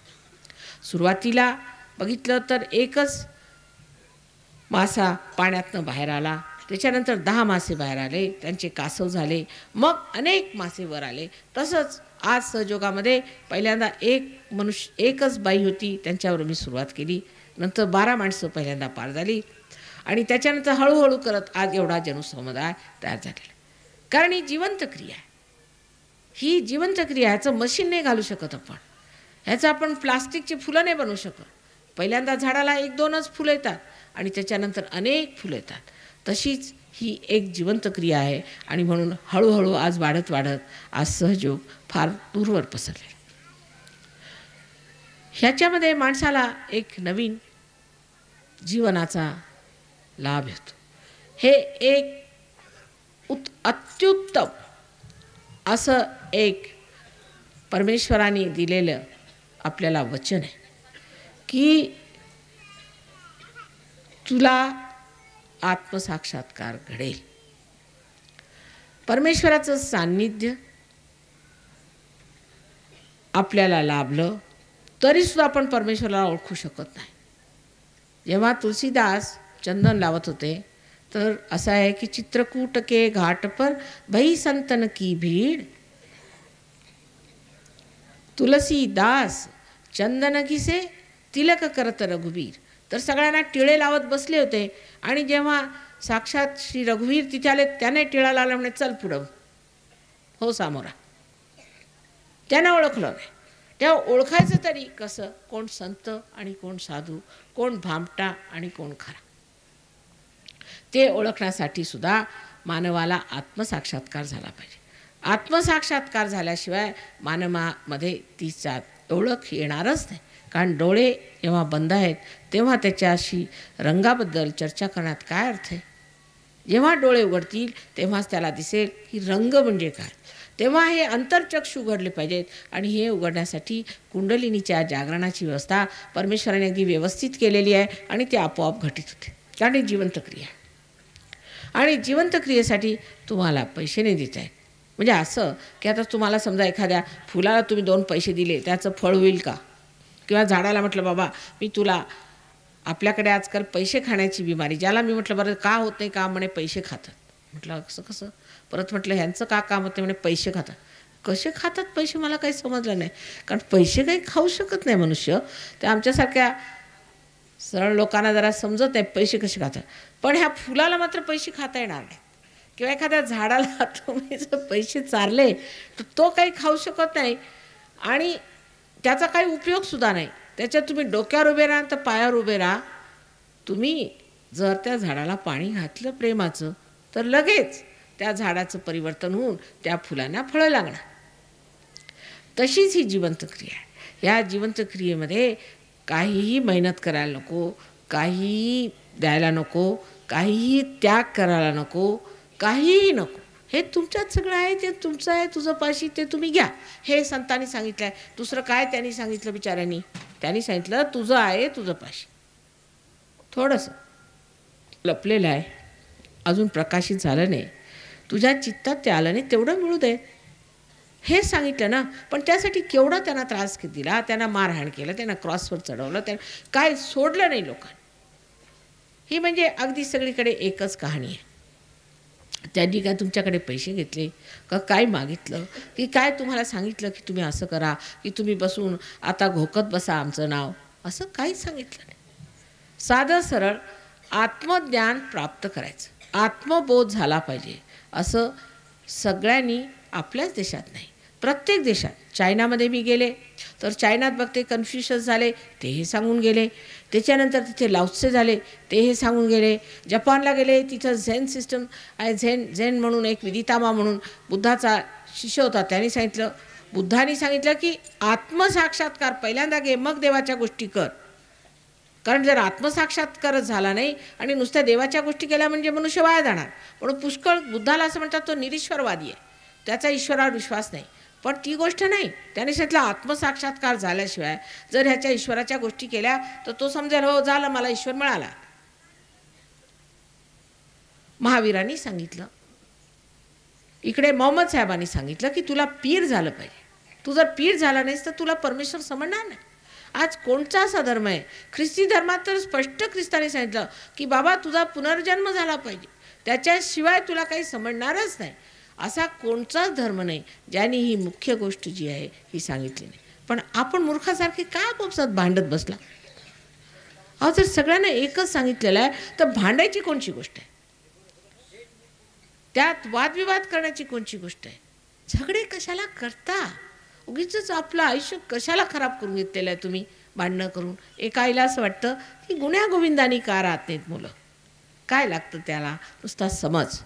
सुरुवातीला बघितलं तर एकच मासा पाण्यातनं बाहेर आला, त्याच्यानंतर 10 मासे बाहेर आले, त्यांचे कासव झाले, मग अनेक मासे वर आले. तसंच आज सहयोगामध्ये पहिल्यांदा एकच बाई होती, त्यांच्यावर मी सुरुवात केली. नंतर 12 माणसं पहिल्यांदा पार झाली आणि त्याच्यानंतर हळूहळू करत आज एवढा जनसमुदाय तयार झालेला. कारण ही जिवंत क्रिया आहे. ही जिवंत क्रिया, ह्याचं मशीन नाही घालू शकत आपण. ह्याचं आपण प्लास्टिकची फुलं नाही बनवू शकत. पहिल्यांदा झाडाला 1-2च फुलं येतात आणि त्याच्यानंतर अनेक फुलं येतात. तशीच ही एक जिवंत क्रिया आहे. आणि म्हणून हळूहळू आज वाढत आज सहयोग फार दूरवर पसरले. ह्याच्यामध्ये माणसाला एक नवीन जीवनाचा लाभ होतो. हे एक अत्युत्तम असं एक परमेश्वराने दिलेलं आपल्याला वचन आहे की तुला आत्मसाक्षात्कार घडेल. परमेश्वराचं सान्निध्य आपल्याला लाभलं तरीसुद्धा आपण परमेश्वराला ओळखू शकत नाही. जेव्हा तुलसीदास चंदन लावत होते तर असं आहे की चित्रकूट के घाट पर भई संतन की भीड़, तुलसीदास चंदन घिसे तिलक करत रघुवीर. तर सगळ्यांना टिळे लावत बसले होते आणि जेव्हा साक्षात श्री रघुवीर तिथे आले, त्याने टिळा लावला, म्हणे चल पुढं हो सामोरा. त्यानं ओळखलं नाही. तेव्हा ओळखायचं तरी कसं, कोण संत आणि कोण साधू, कोण भामटा आणि कोण खरा, ते ओळखण्यासाठी सुद्धा मानवाला आत्मसाक्षात्कार झाला पाहिजे. आत्मसाक्षात्कार झाल्याशिवाय मानवामध्ये तिचा ओळख येणारच नाही. कारण डोळे जेव्हा बंद आहेत तेव्हा त्याच्याशी रंगाबद्दल चर्चा करण्यात काय अर्थ आहे. जेव्हा डोळे उघडतील तेव्हाच त्याला दिसेल की रंग म्हणजे काय. तेव्हा हे अंतर्चक्षु उघडले पाहिजेत. आणि हे उघडण्यासाठी कुंडलिनीच्या जागरणाची व्यवस्था परमेश्वराने अगदी व्यवस्थित केलेली आहे आणि ते आपोआप घटित होते. कारण ही जिवंत क्रिया आहे. आणि जिवंत क्रियेसाठी तुम्हाला पैसे नाही देत आहेत. म्हणजे असं की आता तुम्हाला समजा एखाद्या फुलाला तुम्ही 2 पैसे दिले, त्याचं फळ होईल का. किंवा झाडाला म्हटलं बाबा मी तुला, आपल्याकडे आजकाल पैसे खाण्याची बिमारी, ज्याला मी म्हटलं बरं का होत नाही का, म्हणे पैसे खातात. म्हटलं असं कसं. परत म्हटलं ह्यांचं का काम होतं, म्हणे पैसे खातात. कसे खातात पैसे मला काही समजलं नाही. कारण पैसे काही खाऊ शकत नाही मनुष्य. ते आमच्यासारख्या सरळ लोकांना जरा समजत नाही पैसे कसे खातात. पण ह्या फुलाला मात्र पैसे खाता येणार नाही. किंवा एखाद्या झाडाला तुम्ही जर पैसे चारले तर तो काही खाऊ शकत नाही आणि त्याचा काही उपयोगसुद्धा नाही. त्याच्यात तुम्ही डोक्यावर उभे राहा तर पायावर उभे राहा, तुम्ही जर त्या झाडाला पाणी घातलं प्रेमाचं तर लगेच त्या झाडाचं परिवर्तन होऊन त्या फुलांना फळं लागणार. तशीच ही जिवंत क्रिया आहे. या जिवंत क्रियेमध्ये काहीही मेहनत करायला नको, काहीही द्यायला नको, काहीही त्याग करायला नको, काहीही नको. हे तुमच्यात सगळं आहे, ते तुमचं आहे, तुझं पाशी ते तुम्ही घ्या. हे संतांनी सांगितलं आहे. दुसरं काय त्यांनी सांगितलं बिचाऱ्यांनी? त्यांनी सांगितलं तुझं आहे तुझं पाशी. थोडंसं लपलेलं आहे, अजून प्रकाशित झालं नाही, तुझ्या चित्तात ते आलं नाही, तेवढं मिळू दे, हे सांगितलं ना. पण त्यासाठी केवढा त्यांना त्रास दिला, त्यांना मारहाण केलं, त्यांना क्रॉसवर चढवलं, त्यांना काय सोडलं नाही लोकांनी. ही म्हणजे अगदी सगळीकडे एकच कहाणी आहे. त्यांनी काय तुमच्याकडे पैसे घेतले का काय मागितलं की काय तुम्हाला सांगितलं की तुम्ही असं करा, की तुम्ही बसून आता घोकत बसा आमचं नाव, असं काहीच सांगितलं नाही. साधं सरळ आत्मज्ञान प्राप्त करायचं, आत्मबोध झाला पाहिजे असं सगळ्यांनी, आपल्याच देशात नाही प्रत्येक देशात. चायनामध्ये मी गेले तर चायनात बघते कन्फ्युशस झाले, ते हे सांगून गेले. त्याच्यानंतर तिथे लाओत्से झाले, ते हे सांगून गेले. जपानला गेले, तिथं झेन सिस्टम आहे. झेन म्हणून एक विदितामा म्हणून बुद्धाचा शिष्य होता, त्यांनी सांगितलं, बुद्धांनी सांगितलं की आत्मसाक्षात्कार पहिल्यांदा घे, मग देवाच्या गोष्टी कर. कारण जर आत्मसाक्षात्कारच झाला नाही आणि नुसत्या देवाच्या गोष्टी केल्या म्हणजे मनुष्य वाया जाणार. म्हणून पुष्कळ बुद्धाला असं म्हणतात तो निरीश्वरवादी आहे, त्याचा ईश्वरावर विश्वास नाही. पण ती गोष्ट नाही, त्याने सांगितलं आत्मसाक्षात्कार झाल्याशिवाय जर ह्याच्या ईश्वराच्या गोष्टी केल्या तर तो समजेल हो झालं मला ईश्वर मिळाला. महावीरांनी सांगितलं, इकडे मोहम्मद साहेबांनी सांगितलं की तुला पीर झालं पाहिजे. तू जर पीर झाला नाहीस तर तुला परमेश्वर समजणार नाही. आज कोणचा असा धर्म आहे? ख्रिस्ती धर्मात तर स्पष्ट ख्रिस्ताने सांगितलं की बाबा तुझा पुनर्जन्म झाला पाहिजे, त्याच्याशिवाय तुला काही समजणारच नाही. असा कोणताच धर्म नाही ज्याने ही मुख्य गोष्ट जी आहे ही सांगितली नाही. पण आपण मूर्खासारखे काय आपोपसात भांडत बसला? अहो जर सगळ्यांना एकच सांगितलेलं आहे तर भांडायची कोणची गोष्ट आहे? त्यात वादविवाद करण्याची कोणची गोष्ट आहे? झगडे कशाला करता? उगीच आपलं आयुष्य कशाला खराब करून घेतलेलं आहे तुम्ही भांडणं करून? एका आईला असं वाटतं की गुण्या गोविंदानी का राहत नाहीत मुलं. काय लागतं त्याला? नुसता समज,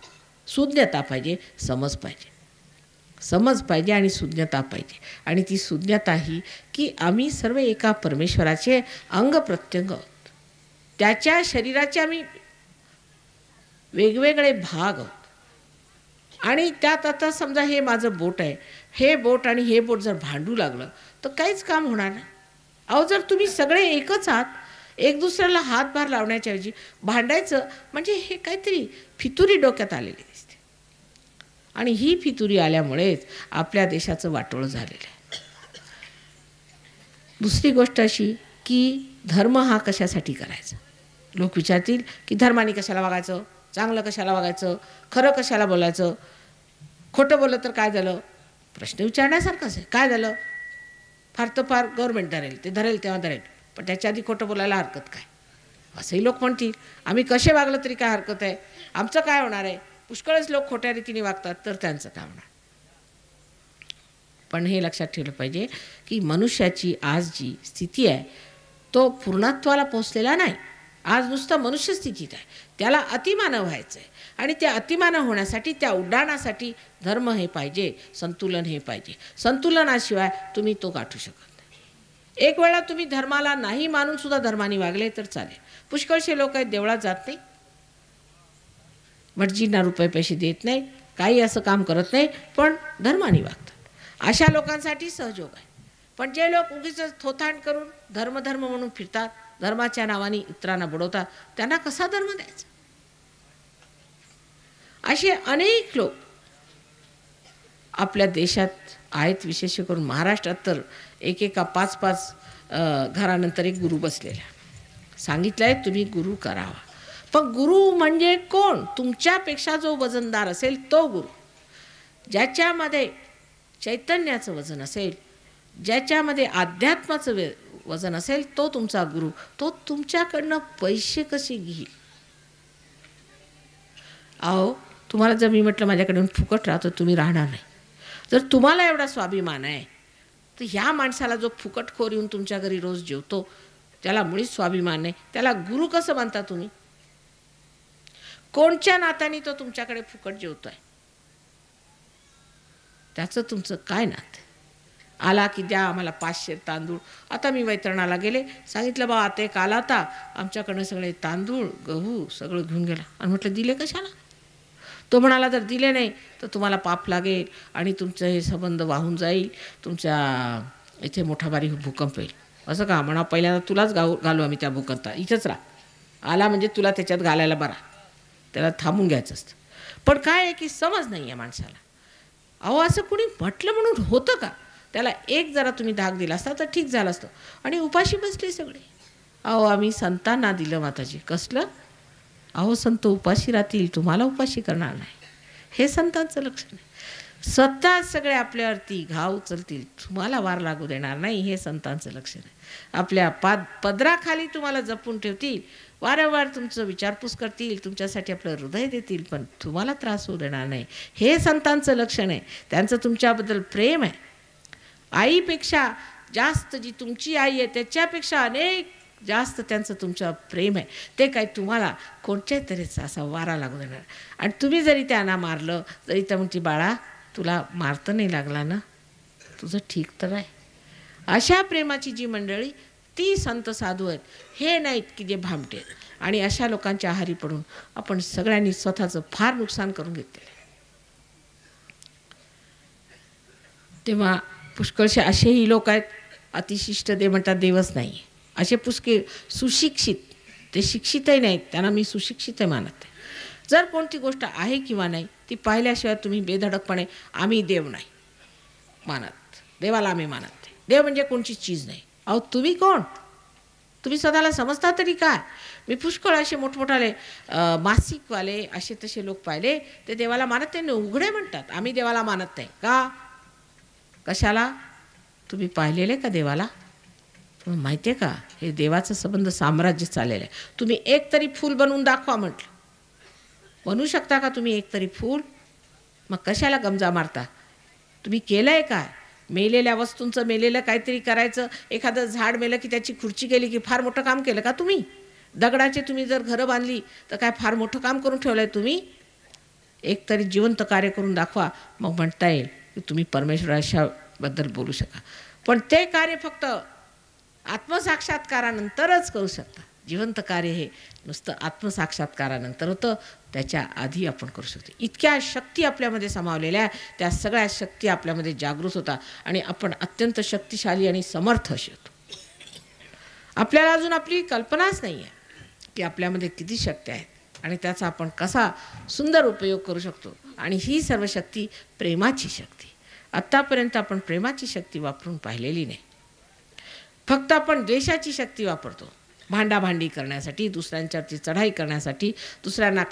सुज्ञता पाहिजे, समज पाहिजे, समज पाहिजे आणि सुज्ञता पाहिजे. आणि ती सुज्ञता ही की आम्ही सर्व एका परमेश्वराचे अंग प्रत्यंग आहोत, त्याच्या शरीराचे आम्ही वेगवेगळे भाग आहोत. आणि त्यात आता समजा हे माझं बोट आहे, हे बोट आणि हे बोट जर भांडू लागलं तर काहीच काम होणार नाही. अहो जर तुम्ही सगळे एकच आहात, एक दुसऱ्याला हातभार लावण्याच्या ऐवजी भांडायचं म्हणजे हे काहीतरी फितुरी डोक्यात आलेली दिसते. आणि ही फितुरी आल्यामुळेच आपल्या देशाचं वाटोळं झालेलं आहे. दुसरी गोष्ट अशी की धर्म हा कशासाठी करायचा? लोक विचारतील की धर्माने कशाला वागायचं, चांगलं कशाला वागायचं, खरं कशाला बोलायचं, खोटं बोललं तर काय झालं? प्रश्न विचारण्यासारखंच आहे. काय झालं? फार तर फार गव्हर्नमेंट धरेल, ते धरेल तेव्हा धरेल, पण त्याच्या आधी खोटं बोलायला हरकत काय? असंही लोक म्हणतील. आम्ही कसे वागलं तरी काय हरकत आहे, आमचं काय होणार आहे? पुष्कळच लोक खोट्या रीतीने वागतात तर त्यांचं काय होणार? पण हे लक्षात ठेवलं पाहिजे की मनुष्याची आज जी स्थिती आहे तो पूर्णत्वाला पोचलेला नाही. आज नुसतं मनुष्य स्थितीत आहे, त्याला अतिमानव व्हायचं आहे. आणि त्या अतिमानव होण्यासाठी, त्या उड्डाणासाठी धर्म हे पाहिजे, संतुलन हे पाहिजे. संतुलनाशिवाय तुम्ही तो गाठू शकत नाही. एक वेळा तुम्ही धर्माला नाही मानून सुद्धा धर्माने वागले तर चालेल. पुष्कळसे लोक आहेत देवळात जात नाही, भटजींना रुपये पैसे देत नाही, काही असं काम करत नाही, पण धर्माने वागतात. अशा लोकांसाठी सहयोग आहे. पण जे लोक उगीच थोथांड करून धर्म धर्म म्हणून फिरतात, धर्माच्या नावाने इतरांना बुडवतात, त्यांना कसा धर्म द्यायचा? असे अनेक लोक आपल्या देशात आहेत. विशेष करून महाराष्ट्रात तर एकेका 5-5 घरानंतर एक गुरु बसलेला. सांगितलं आहे तुम्ही गुरु करावा. पण गुरु म्हणजे कोण? तुमच्यापेक्षा जो वजनदार असेल तो गुरु, ज्याच्यामध्ये चैतन्याचं वजन असेल, ज्याच्यामध्ये अध्यात्माचं वजन असेल तो तुमचा गुरु. तो तुमच्याकडनं पैसे कसे घेईल? अहो तुम्हाला जर मी म्हटलं माझ्याकडून फुकट राहतो, तुम्ही राहणार नाही. जर तुम्हाला एवढा स्वाभिमान आहे तर ह्या माणसाला जो फुकटखोर येऊन तुमच्या घरी रोज जेवतो ज्याला मुळीच स्वाभिमान नाही, त्याला गुरु कसं मानता तुम्ही? कोणच्या नात्याने तो तुमच्याकडे फुकट जेवतोय? त्याचं तुमचं काय नातं? आला की द्या आम्हाला 500 तांदूळ. आता मी वैतरणाला गेले, सांगितलं बा आता एक आला होता, आमच्याकडनं सगळे तांदूळ गहू सगळं घेऊन गेला. आणि म्हटलं दिले कशाला? तो म्हणाला जर दिले नाही तर तुम्हाला पाप लागेल आणि तुमचं हे संबंध वाहून जाईल, तुमच्या इथे मोठा बारीक भूकंप येईल. असं का म्हणा? पहिल्यांदा तुलाच घालू आम्ही त्या भूकंपात, इथंच राहा. आला म्हणजे तुला त्याच्यात घालायला बरा, त्याला थांबून घ्यायचं असतं. पण काय आहे की समज नाही आहे माणसाला. अहो असं कुणी म्हटलं म्हणून होतं का? त्याला एक जरा तुम्ही धाक दिला असता तर ठीक झालं असतं. आणि उपाशी बसले सगळे. अहो आम्ही संतांना दिलं माताजी. कसलं? अहो संत उपाशी राहतील, तुम्हाला उपाशी करणार नाही. हे संतांचं लक्षण आहे. स्वतः सगळे आपल्यावरती घाव उचलतील, तुम्हाला वार लागू देणार नाही. हे संतांचं लक्षण आहे. आपल्या पदराखाली तुम्हाला जपून ठेवतील, वारंवार तुमचं विचारपूस करतील, तुमच्यासाठी आपलं हृदय देतील, पण तुम्हाला त्रास होऊ देणार नाही. हे संतांचं लक्षण आहे. त्यांचं तुमच्याबद्दल प्रेम आहे. आईपेक्षा जास्त जी तुमची आई आहे त्याच्यापेक्षा अनेक जास्त त्यांचं तुमचं प्रेम आहे. ते काय तुम्हाला कोणत्याही तऱ्हेचा असा वारा लागू देणार. आणि तुम्ही जरी त्यांना मारलं तरी त्या म्हणते बाळा तुला मारतं नाही लागला ना, तुझं ठीक तर आहे. अशा प्रेमाची जी मंडळी ती संत साधू आहेत. हे नाहीत की जे भामटे आहेत. आणि अशा लोकांच्या आहारी पडून आपण सगळ्यांनी स्वतःचं फार नुकसान करून घेतलेलं आहे. तेव्हा पुष्कळसे असेही लोक आहेत, अतिशिष्ट देव म्हणतात देवच नाही. असे पुष्कळ सुशिक्षित, ते शिक्षितही नाहीत, त्यांना मी सुशिक्षित मानत आहे. जर कोणती गोष्ट आहे किंवा नाही ती पाहिल्याशिवाय तुम्ही बेधडकपणे आम्ही देव नाही मानत, देवाला आम्ही मानत नाही, देव म्हणजे कोणची चीज नाही. अहो तुम्ही कोण? तुम्ही स्वतःला समजता तरी काय? मी पुष्कळ असे मोठमोठाले मासिकवाले असे तसे लोक पाहिले, ते देवाला मानत नाही, उघडे म्हणतात आम्ही देवाला मानत नाही. का? कशाला? तुम्ही पाहिलेले का देवाला? तुम्हाला माहिती आहे का हे देवाचं संबंध साम्राज्य चाललेलं आहे. तुम्ही एक तरी फूल बनवून दाखवा म्हटलं. बनवू शकता का तुम्ही एक तरी फूल? मग कशाला गमजा मारता? तुम्ही केलं आहे काय? मेलेल्या वस्तूंचं मेलेलं काहीतरी करायचं. एखादं झाड मेलं की त्याची खुर्ची केली की फार मोठं काम केलं का तुम्ही? दगडाचे तुम्ही जर घरं बांधली तर काय फार मोठं काम करून ठेवलं आहे तुम्ही? एक तरी जिवंत कार्य करून दाखवा, मग म्हणता येईल की तुम्ही परमेश्वराबद्दल बोलू शका. पण ते कार्य फक्त आत्मसाक्षात्कारानंतरच करू शकता. जिवंत कार्य हे नुसतं आत्मसाक्षात्कारानंतर होतं, त्याच्या आधी आपण करू शकतो. इतक्या शक्ती आपल्यामध्ये समावलेल्या आहे, त्या सगळ्या शक्ती आपल्यामध्ये जागृत होतात आणि आपण अत्यंत शक्तिशाली आणि समर्थ असे होतो. आपल्याला अजून आपली कल्पनाच नाही आहे की आपल्यामध्ये किती शक्ती आहेत आणि त्याचा आपण कसा सुंदर उपयोग करू शकतो. आणि ही सर्व शक्ती प्रेमाची शक्ती. आत्तापर्यंत आपण प्रेमाची शक्ती वापरून पाहिलेली नाही. फक्त आपण द्वेषाची शक्ती वापरतो, भांडाभांडी करण्यासाठी, दुसऱ्यांच्यावरती चढाई करण्यासाठी, दुसऱ्यांना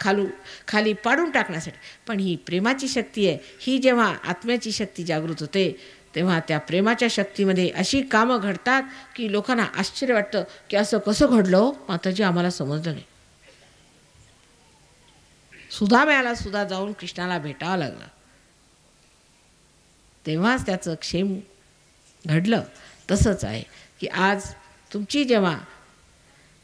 खाली पाडून टाकण्यासाठी. पण ही प्रेमाची शक्ती आहे. ही जेव्हा आत्म्याची शक्ती जागृत होते तेव्हा त्या प्रेमाच्या शक्तीमध्ये अशी कामं घडतात की लोकांना आश्चर्य वाटतं की असं कसं घडलं माताजी, आम्हाला समजलं नाही. सुदाम्याला सुद्धा जाऊन कृष्णाला भेटावं लागलं, तेव्हाच त्याचं क्षेम घडलं. तसंच आहे की आज तुमची जेव्हा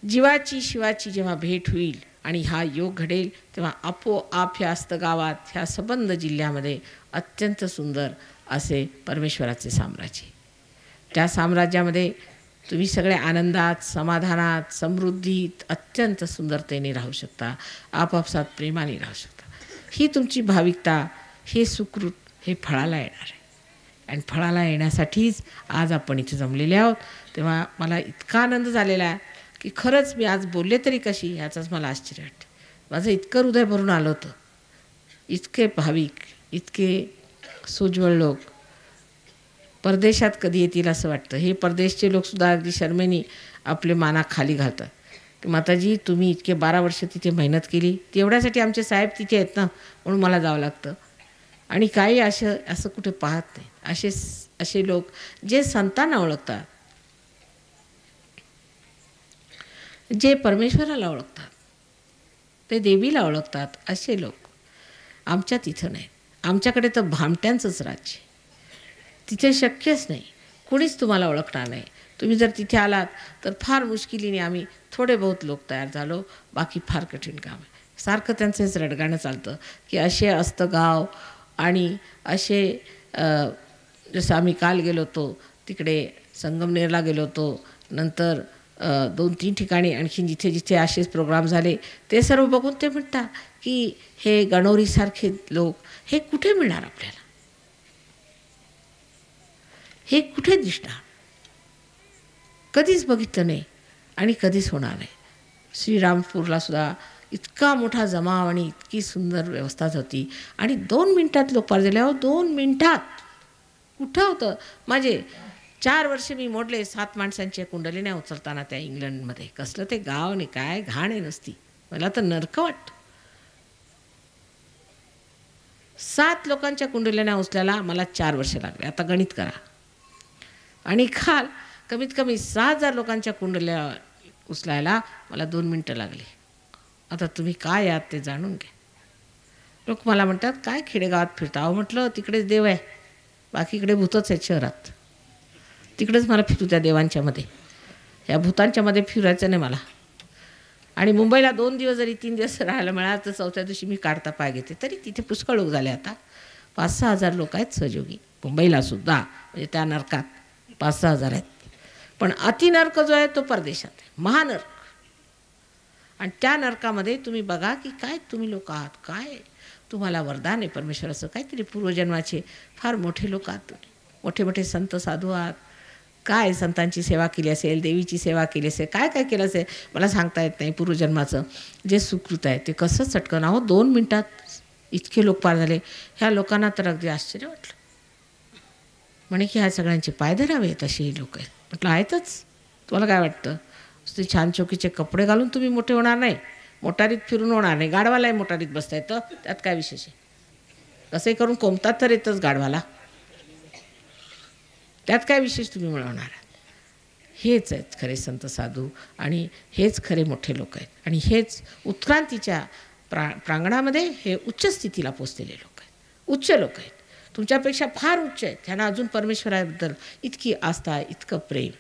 जीवाची शिवाची जेव्हा भेट होईल आणि हा योग घडेल तेव्हा आपोआप ह्या अस्तगावात, ह्या संबंध जिल्ह्यामध्ये अत्यंत सुंदर असे परमेश्वराचे साम्राज्य. त्या साम्राज्यामध्ये तुम्ही सगळे आनंदात, समाधानात, समृद्धीत अत्यंत सुंदरतेने राहू शकता, आपापसात प्रेमाने राहू शकता. ही तुमची भाविकता, हे सुकृत, हे फळाला येणार आहे. आणि फळाला येण्यासाठीच आज आपण इथे जमलेले आहोत. तेव्हा मला इतका आनंद झालेला आहे की खरंच मी आज बोलले तरी कशी ह्याचाच मला आश्चर्य वाटतं. माझं इतकं हृदय भरून आलं होतं. इतके भाविक, इतके सोज्वळ लोक परदेशात कधी येतील असं वाटतं. हे परदेशचे लोकसुद्धा अगदी शर्मेनी आपले माना खाली घालतात की माताजी तुम्ही इतके 12 वर्ष तिथे मेहनत केली, तेवढ्यासाठी आमचे साहेब तिथे आहेत ना, म्हणून मला जावं लागतं. आणि काही असं कुठे पाहत नाही. असे लोक जे संतांना ओळखतात, जे परमेश्वराला ओळखतात, ते देवीला ओळखतात, असे लोक आमच्या तिथं नाहीत. आमच्याकडे तर भामट्यांचंच राज्य. तिथे शक्यच नाही. कुणीच तुम्हाला ओळखणार नाही. तुम्ही जर तिथे आलात तर फार मुश्किलीने आम्ही थोडे बहुत लोक तयार झालो, बाकी फार कठीण काम आहे. सारखं त्यांचंच रडगाणं चालतं की असे असतं गाव आणि असे जसं आम्ही काल गेलो होतो तिकडे संगमनेरला गेलो होतो, नंतर 2-3 ठिकाणी आणखी जिथे जिथे असेच प्रोग्राम झाले ते सर्व बघून ते म्हणतात की हे गणोरीसारखे लोक हे कुठे मिळणार आपल्याला, हे कुठे दिसणार, कधीच बघितलं नाही आणि कधीच होणार नाही. श्रीरामपूरला सुद्धा इतका मोठा जमाव आणि इतकी सुंदर व्यवस्था होती आणि 2 मिनिटात लोक पार झाले. 2 मिनिटात कुठं होतं. माझे 4 वर्ष मी मोडले 7 माणसांच्या कुंडलिन्या उचलताना त्या इंग्लंडमध्ये. कसलं ते गाव नाही, काय घाण आहे नसती, मला तर नरक वाटतं. 7 लोकांच्या कुंडलिन्या उचलायला मला 4 वर्ष लागले. आता गणित करा. आणि काल कमीत कमी 6,000 लोकांच्या कुंडल्या उचलायला मला 2 मिनटं लागली. आता तुम्ही काय आहात ते जाणून घ्या. लोक मला म्हणतात काय खेडेगावात फिरता. अहो म्हटलं तिकडेच देव आहे, बाकीकडे भूतच आहेत शहरात. तिकडेच मला फिरू त्या देवांच्यामध्ये, ह्या भूतांच्यामध्ये फिरायचं नाही मला. आणि मुंबईला 2 दिवस जरी 3 दिवस राहायला मिळालं तर 4थ्या दिवशी मी काढता पाय घेते. तरी तिथे पुष्कळ लोक झाले. आता 5-6 हजार लोक आहेत सहयोगी मुंबईला सुद्धा, म्हणजे त्या नरकात 5-6 हजार आहेत. पण अतिनर्क जो आहे तो परदेशात आहे, महानर्क. आणि त्या नरकामध्ये तुम्ही बघा की काय तुम्ही लोक आहात, काय तुम्हाला वरदान आहे परमेश्वराचं, काहीतरी पूर्वजन्माचे फार मोठे लोक आहात तुम्ही, मोठे मोठे संत साधू आहात. काय संतांची सेवा केली असेल, देवीची सेवा केली असेल, काय काय केलं असेल मला सांगता येत नाही. पूर्वजन्माचं जे सुकृत आहे ते कसं चटकन. अहो 2 मिनटात इतके लोक पार झाले. ह्या लोकांना तर अगदी आश्चर्य वाटलं. म्हणे की ह्या सगळ्यांचे पाय धरावेत असे लोक आहेत. म्हटलं आहेतच. तुम्हाला काय वाटतं ते छान चोकीचे कपडे घालून तुम्ही मोठे होणार नाही, मोटारीत फिरून होणार नाही. गाढवालाही मोटारीत बसता येतं, त्यात काय विशेष आहे. कसंही करून कोंबतात तर येतच गाढवाला, त्यात काय विशेष तुम्ही मिळवणार आहात. हेच आहेत खरे संत साधू आणि हेच खरे मोठे लोक आहेत. आणि हेच उत्क्रांतीच्या प्रांगणामध्ये हे उच्च स्थितीला पोचलेले लोक आहेत, उच्च लोक आहेत, तुमच्यापेक्षा फार उच्च आहेत. त्यांना अजून परमेश्वराबद्दल इतकी आस्था, इतकं प्रेम,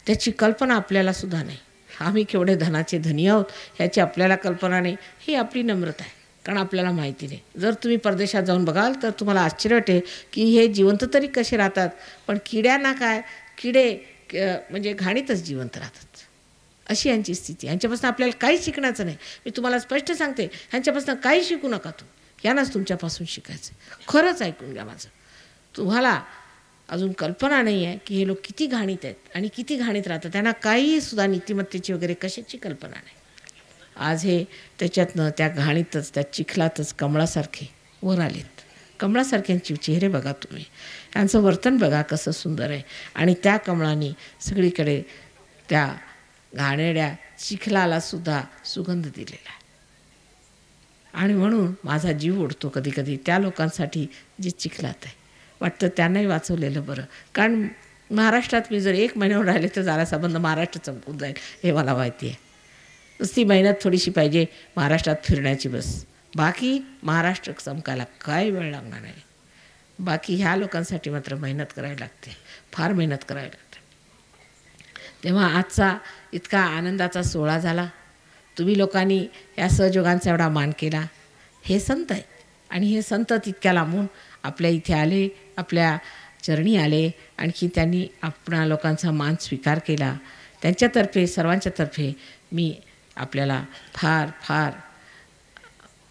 त्याची कल्पना आपल्याला सुद्धा नाही. आम्ही केवढे धनाचे धनी आहोत ह्याची आपल्याला कल्पना नाही. ही आपली नम्रता आहे, कारण आपल्याला माहिती नाही. जर तुम्ही परदेशात जाऊन बघाल तर तुम्हाला आश्चर्य वाटेल की हे जिवंत तरी कसे राहतात. पण किड्यांना काय, किडे म्हणजे घाणीतच जिवंत राहतात, अशी यांची स्थिती. ह्यांच्यापासून आपल्याला काही शिकण्याचं नाही. मी तुम्हाला स्पष्ट सांगते, ह्यांच्यापासून काही शिकू नका. यांनाच तुमच्यापासून शिकायचं. खरंच ऐकून घ्या माझं. तुम्हाला अजून कल्पना नाही आहे की हे लोक किती घाणीत आहेत आणि किती घाणीत राहतात. त्यांना काही सुद्धा नीतिमत्तेची वगैरे कशाची कल्पना नाही. आज हे त्याच्यातनं त्या घाणीतच, त्या चिखलातच कमळासारखे वर आलेत. कमळासारख्यांचे चेहरे बघा तुम्ही, त्यांचं वर्तन बघा कसं सुंदर आहे. आणि त्या कमळांनी सगळीकडे त्या घाणेरड्या चिखलाला सुद्धा सुगंध दिलेला आहे. आणि म्हणून माझा जीव ओढतो कधी कधी त्या लोकांसाठी जे चिखलात आहे. वाटतं त्यांनाही वाचवलेलं बरं. कारण महाराष्ट्रात मी जर 1 महिन्यावर राहिले तर जरा संबंध महाराष्ट्र चमकून जाईल हे मला माहिती आहे. नुसती मेहनत थोडीशी पाहिजे महाराष्ट्रात फिरण्याची बस. बाकी महाराष्ट्र चमकायला काय वेळ लागणार नाही. बाकी ह्या लोकांसाठी मात्र मेहनत करायला लागते, फार मेहनत करायला लागते. तेव्हा आजचा इतका आनंदाचा सोहळा झाला. तुम्ही लोकांनी या सहयोगांचा एवढा मान केला. हे संत आहेत आणि हे संत तितक्या लांबून आपल्या इथे आले, आपल्या चरणी आले. आणखी त्यांनी आपणा लोकांचा मान स्वीकार केला. त्यांच्यातर्फे, सर्वांच्यातर्फे मी आपल्याला फार फार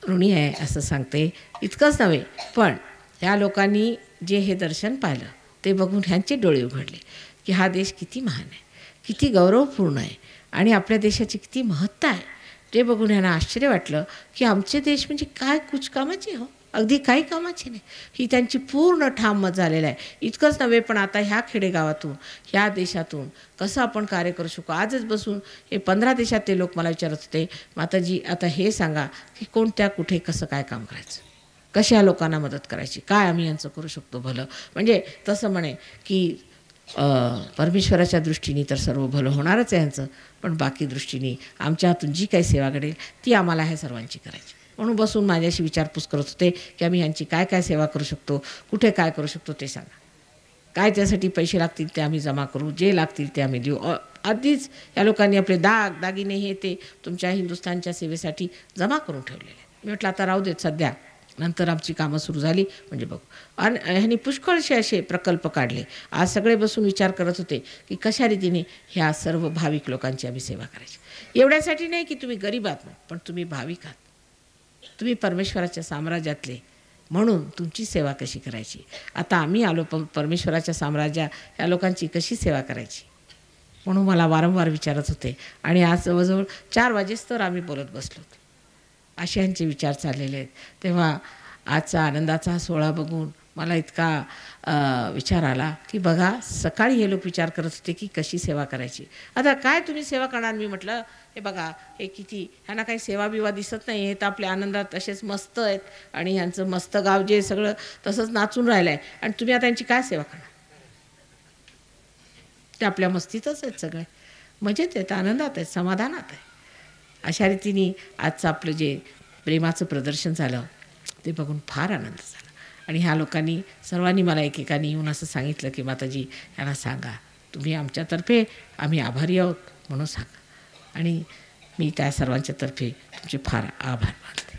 ऋणी आहे असं सांगते. इतकंच नव्हे, पण ह्या लोकांनी जे हे दर्शन पाहिलं ते बघून ह्यांचे डोळे उघडले की हा देश किती महान आहे, किती गौरवपूर्ण आहे आणि आपल्या देशाची किती महत्ता आहे. ते बघून ह्यांना आश्चर्य वाटलं की आमचे देश म्हणजे काय कुचकामाचे, हो अगदी काही कामाचे नाही. ही त्यांची पूर्ण ठाम मत झालेलं आहे. इतकंच नव्हे, पण आता ह्या खेडेगावातून, ह्या देशातून कसं आपण कार्य करू शकू. आजच बसून हे 15 देशातले लोक मला विचारत होते, माताजी आता हे सांगा की कोणत्या कुठे कसं काय काम करायचं, कशा लोकांना मदत करायची, काय आम्ही यांचं करू शकतो भलं. म्हणजे तसं म्हणे की परमेश्वराच्या दृष्टीने तर सर्व भलं होणारच आहे यांचं, पण बाकी दृष्टीने आमच्या हातून जी काही सेवा घडेल ती आम्हाला ह्या सर्वांची करायची. म्हणून बसून माझ्याशी विचारपूस करत होते की आम्ही ह्यांची काय काय सेवा करू शकतो, कुठे काय करू शकतो ते सांगा. काय त्यासाठी पैसे लागतील ते आम्ही जमा करू, जे लागतील ते आम्ही देऊ. आधीच या लोकांनी आपले दागिने हे ते तुमच्या हिंदुस्थानच्या सेवेसाठी जमा करून ठेवलेले. मी म्हटलं आता राहू देत सध्या, नंतर आमची कामं सुरू झाली म्हणजे बघू. आणि ह्यांनी पुष्कळसे असे प्रकल्प काढले. आज सगळे बसून विचार करत होते की कशा रीतीने ह्या सर्व भाविक लोकांची आम्ही सेवा करायची. एवढ्यासाठी नाही की तुम्ही गरीब आहात, पण तुम्ही भाविक आहात, तुम्ही परमेश्वराच्या साम्राज्यातले, म्हणून तुमची सेवा कशी करायची. आता आम्ही आलो परमेश्वराच्या साम्राज्यात, या लोकांची कशी सेवा करायची म्हणून मला वारंवार विचारत होते. आणि आज जवळजवळ 4 वाजेस्तोवर आम्ही बोलत बसलो. असे यांचे विचार चाललेले आहेत. तेव्हा आजचा आनंदाचा सोहळा बघून मला इतका विचार आला की बघा, सकाळी हे लोक विचार करत होते की कशी सेवा करायची. आता काय तुम्ही सेवा करणार. मी म्हटलं हे बघा, हे किती ह्यांना काही सेवा बिवा दिसत नाही, हे तर आपल्या आनंदात तसेच मस्त आहेत आणि ह्यांचं मस्त गाव जे सगळं तसंच नाचून राहिलं आहे, आणि तुम्ही आता यांची काय सेवा करणार. ते आपल्या मस्तीतच आहेत, सगळे मजेत आहेत, आनंदात आहेत, समाधानात आहे. अशा रीतीने आजचं आपलं जे प्रेमाचं प्रदर्शन झालं ते बघून फार आनंद झाला. आणि ह्या लोकांनी सर्वांनी मला एकेकाने येऊन असं सांगितलं की माताजी यांना सांगा, तुम्ही आमच्यातर्फे आम्ही आभारी आहोत म्हणून सांगा. आणि मी त्या सर्वांच्या तर्फे तुमचे फार आभार मानते.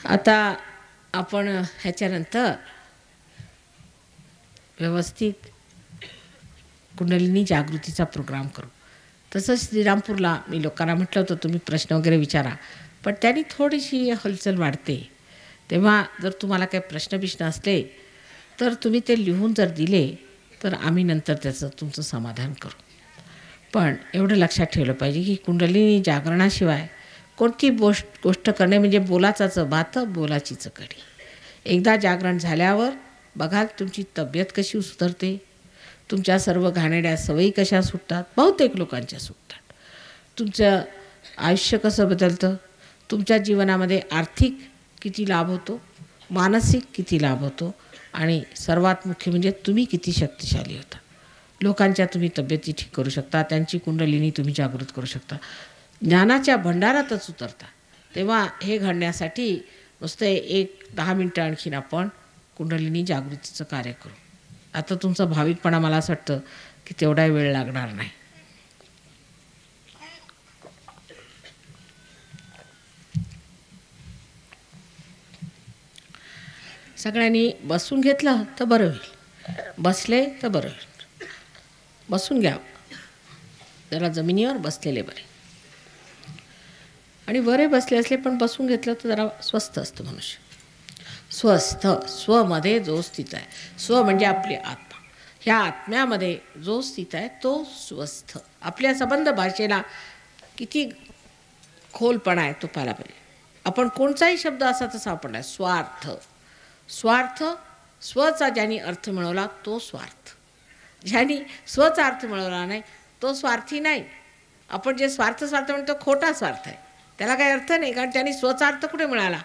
आता आपण ह्याच्यानंतर व्यवस्थित कुंडलिनी जागृतीचा प्रोग्राम करू. तसंच श्रीरामपूरला मी लोकांना म्हटलं होतं तुम्ही प्रश्न वगैरे विचारा, पण त्यांनी थोडीशी हलचल वाढते. तेव्हा जर तुम्हाला काही प्रश्न असले तर तुम्ही ते लिहून जर दिले तर आम्ही नंतर त्याचं तुमचं समाधान करू. पण एवढं लक्षात ठेवलं पाहिजे की कुंडलिनी जागरणाशिवाय कोणती गोष्ट करणे म्हणजे बोलाचाचं भात बोलाचीच कडी. एकदा जागरण झाल्यावर बघाल तुमची तब्येत कशी सुधारते, तुमच्या सर्व घाणेरड्या सवयी कशा सुटतात, बहुतेक लोकांच्या सुटतात. तुमचं आयुष्य कसं बदलतं, तुमच्या जीवनामध्ये आर्थिक किती लाभ होतो, मानसिक किती लाभ होतो, आणि सर्वात मुख्य म्हणजे तुम्ही किती शक्तिशाली होता. लोकांच्या तुम्ही तब्येती ठीक करू शकता, त्यांची कुंडलिनी तुम्ही जागृत करू शकता, ज्ञानाच्या भंडारातच उतरता. तेव्हा हे घडण्यासाठी नुसतं 10 मिनटं आणखीन आपण कुंडलिनी जागृतीचं कार्य करू. आता तुमचा भाविकपणा मला असं वाटतं की तेवढा वेळ लागणार नाही. सगळ्यांनी बसून घेतलं तर बरं होईल, बसले तर बरं होईल. बसून घ्या, जरा जमिनीवर बसलेले बरे, आणि बरे बसले असले पण बसून घेतलं तर जरा स्वस्थ असतं मनुष्य. स्वस्थ, स्वमध्ये जो स्थित आहे, स्व म्हणजे आपली आत्मा, ह्या आत्म्यामध्ये जो स्थित आहे तो स्वस्थ. आपल्या संबंध भाषेला किती खोलपणा आहे तो पाहायला पाहिजे. आपण कोणताही शब्द असा तसा वापरला. स्वार्थ, स्वार्थ, स्वचा ज्यांनी अर्थ मिळवला तो स्वार्थ, ज्यांनी स्वचा अर्थ मिळवला नाही तो स्वार्थी नाही. आपण जे स्वार्थ म्हणतो खोटा स्वार्थ आहे, त्याला काही अर्थ नाही, कारण त्यांनी स्वचा अर्थ कुठे मिळाला.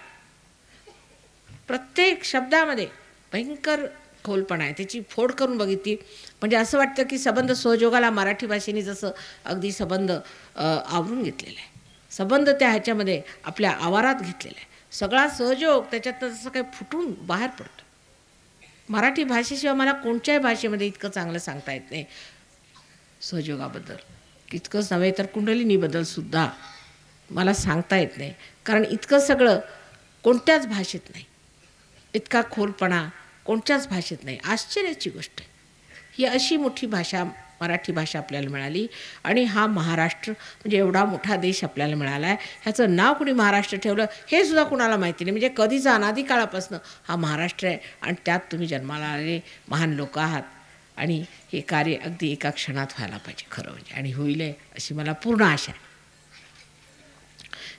प्रत्येक शब्दामध्ये भयंकर खोलपणा आहे, त्याची फोड करून बघितली म्हणजे असं वाटतं की संबंध सहयोगाला मराठी भाषेने जसं अगदी संबंध आवरून घेतलेला आहे, संबंध त्या ह्याच्यामध्ये आपल्या आवारात घेतलेला आहे. सगळा सहयोग त्याच्यातनं जसं काही फुटून बाहेर पडतो. मराठी भाषेशिवाय मला कोणत्याही भाषेमध्ये इतकं चांगलं सांगता येत नाही सहयोगाबद्दल. इतकंच नव्हे तर कुंडलिनीबद्दल सुद्धा मला सांगता येत नाही, कारण इतकं सगळं कोणत्याच भाषेत नाही, इतका खोलपणा कोणत्याच भाषेत नाही. आश्चर्याची गोष्ट आहे, ही अशी मोठी भाषा मराठी भाषा आपल्याला मिळाली. आणि हा महाराष्ट्र म्हणजे एवढा मोठा देश आपल्याला मिळाला आहे, ह्याचं नाव कुणी महाराष्ट्र ठेवलं हे सुद्धा कुणाला माहिती नाही. म्हणजे कधीचा अनादी काळापासून हा महाराष्ट्र आहे, आणि त्यात तुम्ही जन्माला आलेले महान लोक आहात. आणि हे कार्य अगदी एका क्षणात व्हायला पाहिजे खरं म्हणजे, आणि होईल अशी मला पूर्ण आशा आहे.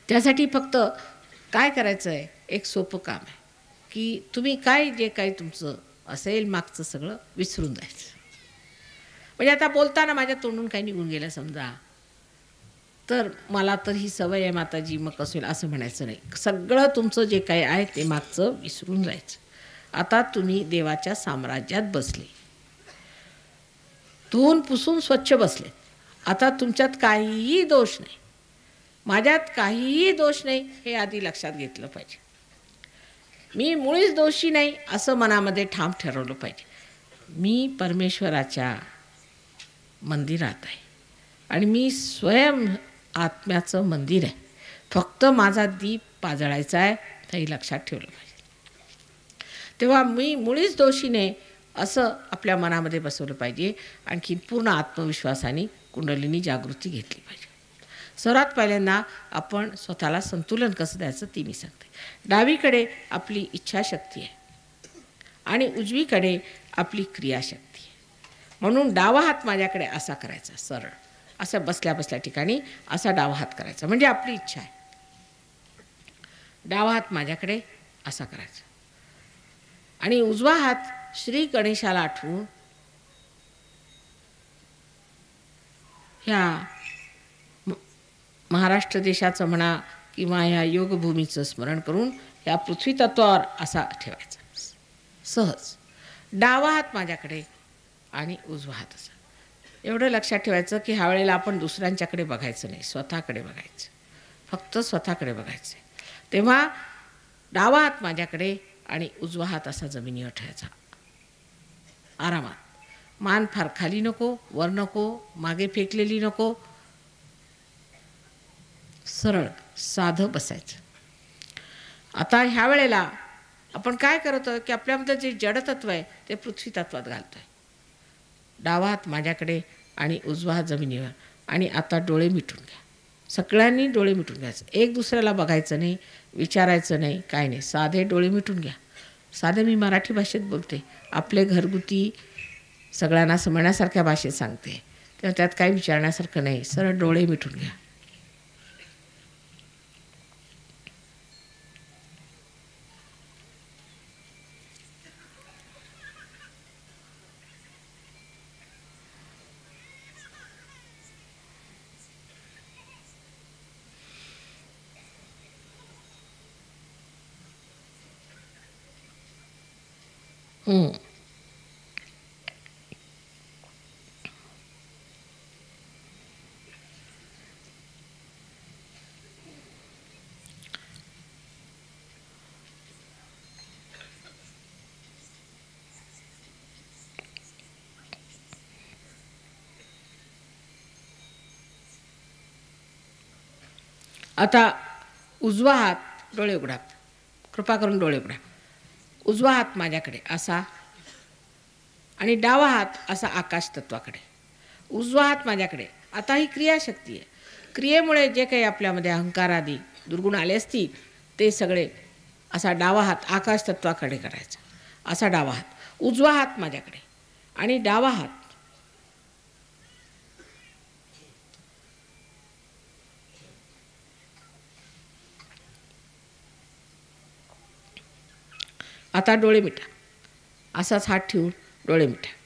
त्यासाठी फक्त काय करायचं आहे, एक सोपं काम आहे की तुम्ही काय जे काही तुमचं असेल मागचं सगळं विसरून जायचं. म्हणजे आता बोलताना माझ्या तोंडून काही निघून गेलं समजा, तर मला तर ही सवय आहे माताजी, मग कसं होईल असं म्हणायचं नाही. सगळं तुमचं जे काही आहे ते मागचं विसरून जायचं. आता तुम्ही देवाच्या साम्राज्यात बसले, धुवून पुसून स्वच्छ बसले. आता तुमच्यात काहीही दोष नाही, माझ्यात काहीही दोष नाही हे आधी लक्षात घेतलं पाहिजे. मी मुळीच दोषी नाही असं मनामध्ये ठाम ठरवलं पाहिजे. मी परमेश्वराच्या मंदिरात आहे आणि मी स्वयं आत्म्याचं मंदिर आहे. फक्त माझा दीप पाजळायचा आहे हे लक्षात ठेवलं पाहिजे. तेव्हा मी मुळीच दोषी नाही असं आपल्या मनामध्ये बसवलं पाहिजे. आणखी पूर्ण आत्मविश्वासाने कुंडलिनी जागृती घेतली पाहिजे. सर्वात पहिल्यांदा आपण स्वतःला संतुलन कसं द्यायचं ती मी सांगते. डावीकडे आपली इच्छाशक्ती आहे आणि उजवीकडे आपली क्रियाशक्ती आहे. म्हणून डावा हात माझ्याकडे असा करायचा, सरळ असा बसल्या बसल्या ठिकाणी असा डावा हात करायचा, म्हणजे आपली इच्छा आहे. डावा हात माझ्याकडे असा करायचा आणि उजवा हात श्री गणेशाला आठवून ह्या महाराष्ट्र देशाचं म्हणा किंवा ह्या योगभूमीचं स्मरण करून ह्या पृथ्वी तत्वावर असा ठेवायचा सहज. डावा हात माझ्याकडे आणि उजवा हात असा. एवढं लक्षात ठेवायचं की ह्या वेळेला आपण दुसऱ्यांच्याकडे बघायचं नाही, स्वतःकडे बघायचं, फक्त स्वतःकडे बघायचं. तेव्हा डावा हात माझ्याकडे आणि उजवा हात असा जमिनीवर ठेवायचा आरामात. मान फार खाली नको, वर नको, मागे फेकलेली नको, सरळ साधं बसायचं. आता ह्या वेळेला आपण काय करतो की आपल्यामध्ये जे जडतत्व आहे ते पृथ्वी तत्वात घालतो आहे. डावा हात माझ्याकडे आणि उजवा हात जमिनीवर. आणि आता डोळे मिटून घ्या. सगळ्यांनी डोळे मिटून घ्यायचं. एक दुसऱ्याला बघायचं नाही, विचारायचं नाही, काय नाही, साधे डोळे मिटून घ्या. साधे मी मराठी भाषेत बोलते, आपले घरगुती सगळ्यांना समजण्यासारख्या भाषेत सांगते, तेव्हा त्यात काही विचारण्यासारखं नाही. सरळ डोळे मिटून घ्या. आता उजवा हात, डोळे उघडा, कृपा करून डोळे उघडा. उजवा हात माझ्याकडे असा आणि डावा हात असा आकाश तत्वाकडे. उजवा हात माझ्याकडे. आता ही क्रियाशक्ती आहे. क्रियेमुळे जे काही आपल्यामध्ये अहंकार आदी दुर्गुण आले असतील ते सगळे असा डावा हात आकाश तत्वाकडे करायचा, असा डावा हात. उजवा हात माझ्याकडे आणि डावा हात आता डोळे मिटा. असाच हात ठेवून डोळे मिटा.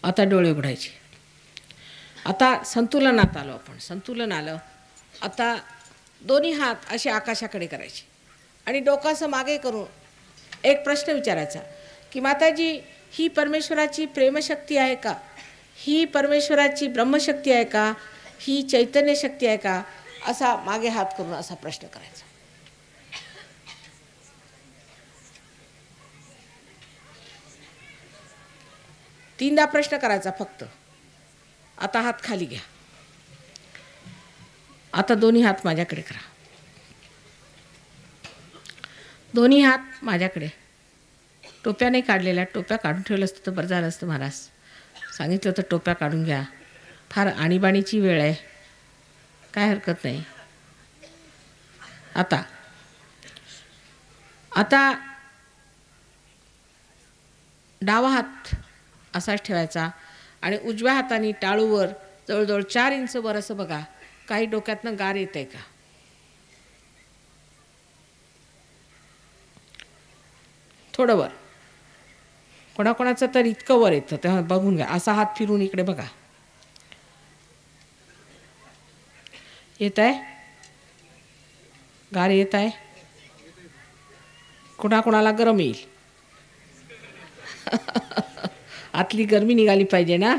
आता डोळे उघडायचे. आता संतुलनात आलो आपण. संतुलन आलं. आता दोन्ही हात असे आकाशाकडे करायचे आणि डोकं असं मागे करून एक प्रश्न विचारायचा की माताजी, ही परमेश्वराची प्रेमशक्ती आहे का? ही परमेश्वराची ब्रह्मशक्ती आहे का? ही चैतन्य शक्ती आहे का? असा मागे हात करून असा प्रश्न करायचा. तीनदा प्रश्न करायचा फक्त. आता हात खाली घ्या. आता दोन्ही हात माझ्याकडे करा. दोन्ही हात माझ्याकडे. टोप्या नाही काढलेल्या. टोप्या काढून ठेवलं असतं तर बरं झालं असतं. महाराज सांगितलं होतं टोप्या काढून घ्या. फार आणीबाणीची वेळ आहे, काय हरकत नाही. आता आता डावा हात असाच ठेवायचा आणि उजव्या हाताने टाळूवर जवळजवळ 4 इंच वर असं बघा. काही डोक्यातनं गार येत आहे का? थोडं वर. कोणाकोणाचं तर इतकं वर येतं तेव्हा बघून घ्या. असा हात फिरून इकडे बघा. येत आहे गार येत आहे. कोणाकोणाला गरम येईल. आतली गरमी निघाली पाहिजे ना.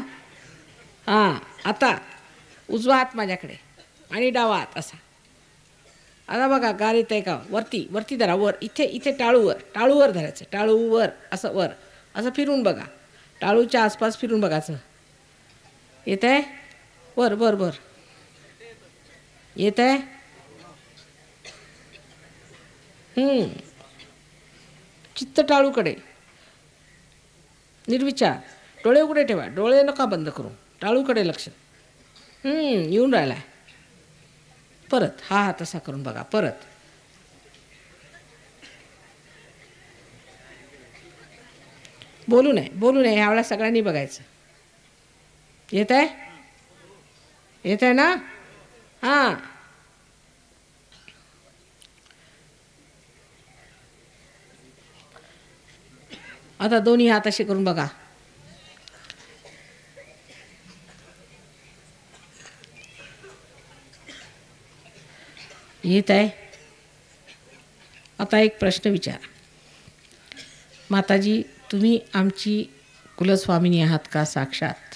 हां आता उजवा हात माझ्याकडे आणि डावा हात असा. आता बघा गार येत आहे का. वरती वरती धरा. वर इथे इथे टाळूवर धरायचं. टाळूवर असं वर असं फिरून बघा. टाळूच्या आसपास फिरून बघायचं. येत आहे वर वर वर येत आहे. चित्त टाळूकडे. निर्विचार. डोळे उघडे ठेवा. डोळे नका बंद करू. टाळूकडे लक्ष. येऊन राहिला आहे. परत हा हात असा करून बघा. परत बोलू नये ह्यावेळेला सगळ्यांनी बघायचं. येत आहे ना. हां आता दोन्ही हात असे करून बघा. येत आहे. आता एक प्रश्न विचार. माताजी तुम्ही आमची कुलस्वामिनी आहात का साक्षात.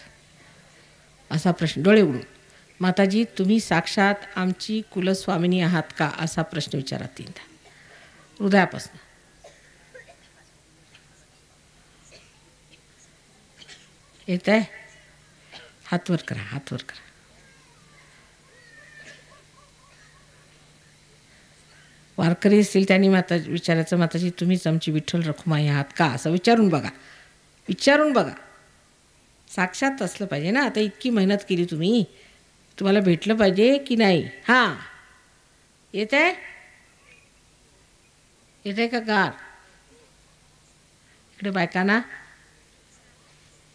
असा प्रश्न. डोळे उघडून. माताजी तुम्ही साक्षात आमची कुलस्वामिनी आहात का असा प्रश्न विचारा 3दा हृदयापासून. येत आहे. हात वर करा. हात वर करा. वारकरी असतील त्यांनी माता विचारायचं माताजी तुम्हीच आमची विठ्ठल रखुमाई आहात का असं विचारून बघा. साक्षात असलं पाहिजे ना. आता इतकी मेहनत केली तुम्ही. तुम्हाला भेटलं पाहिजे की नाही. हां येत आहे का गार. इकडे बायकांना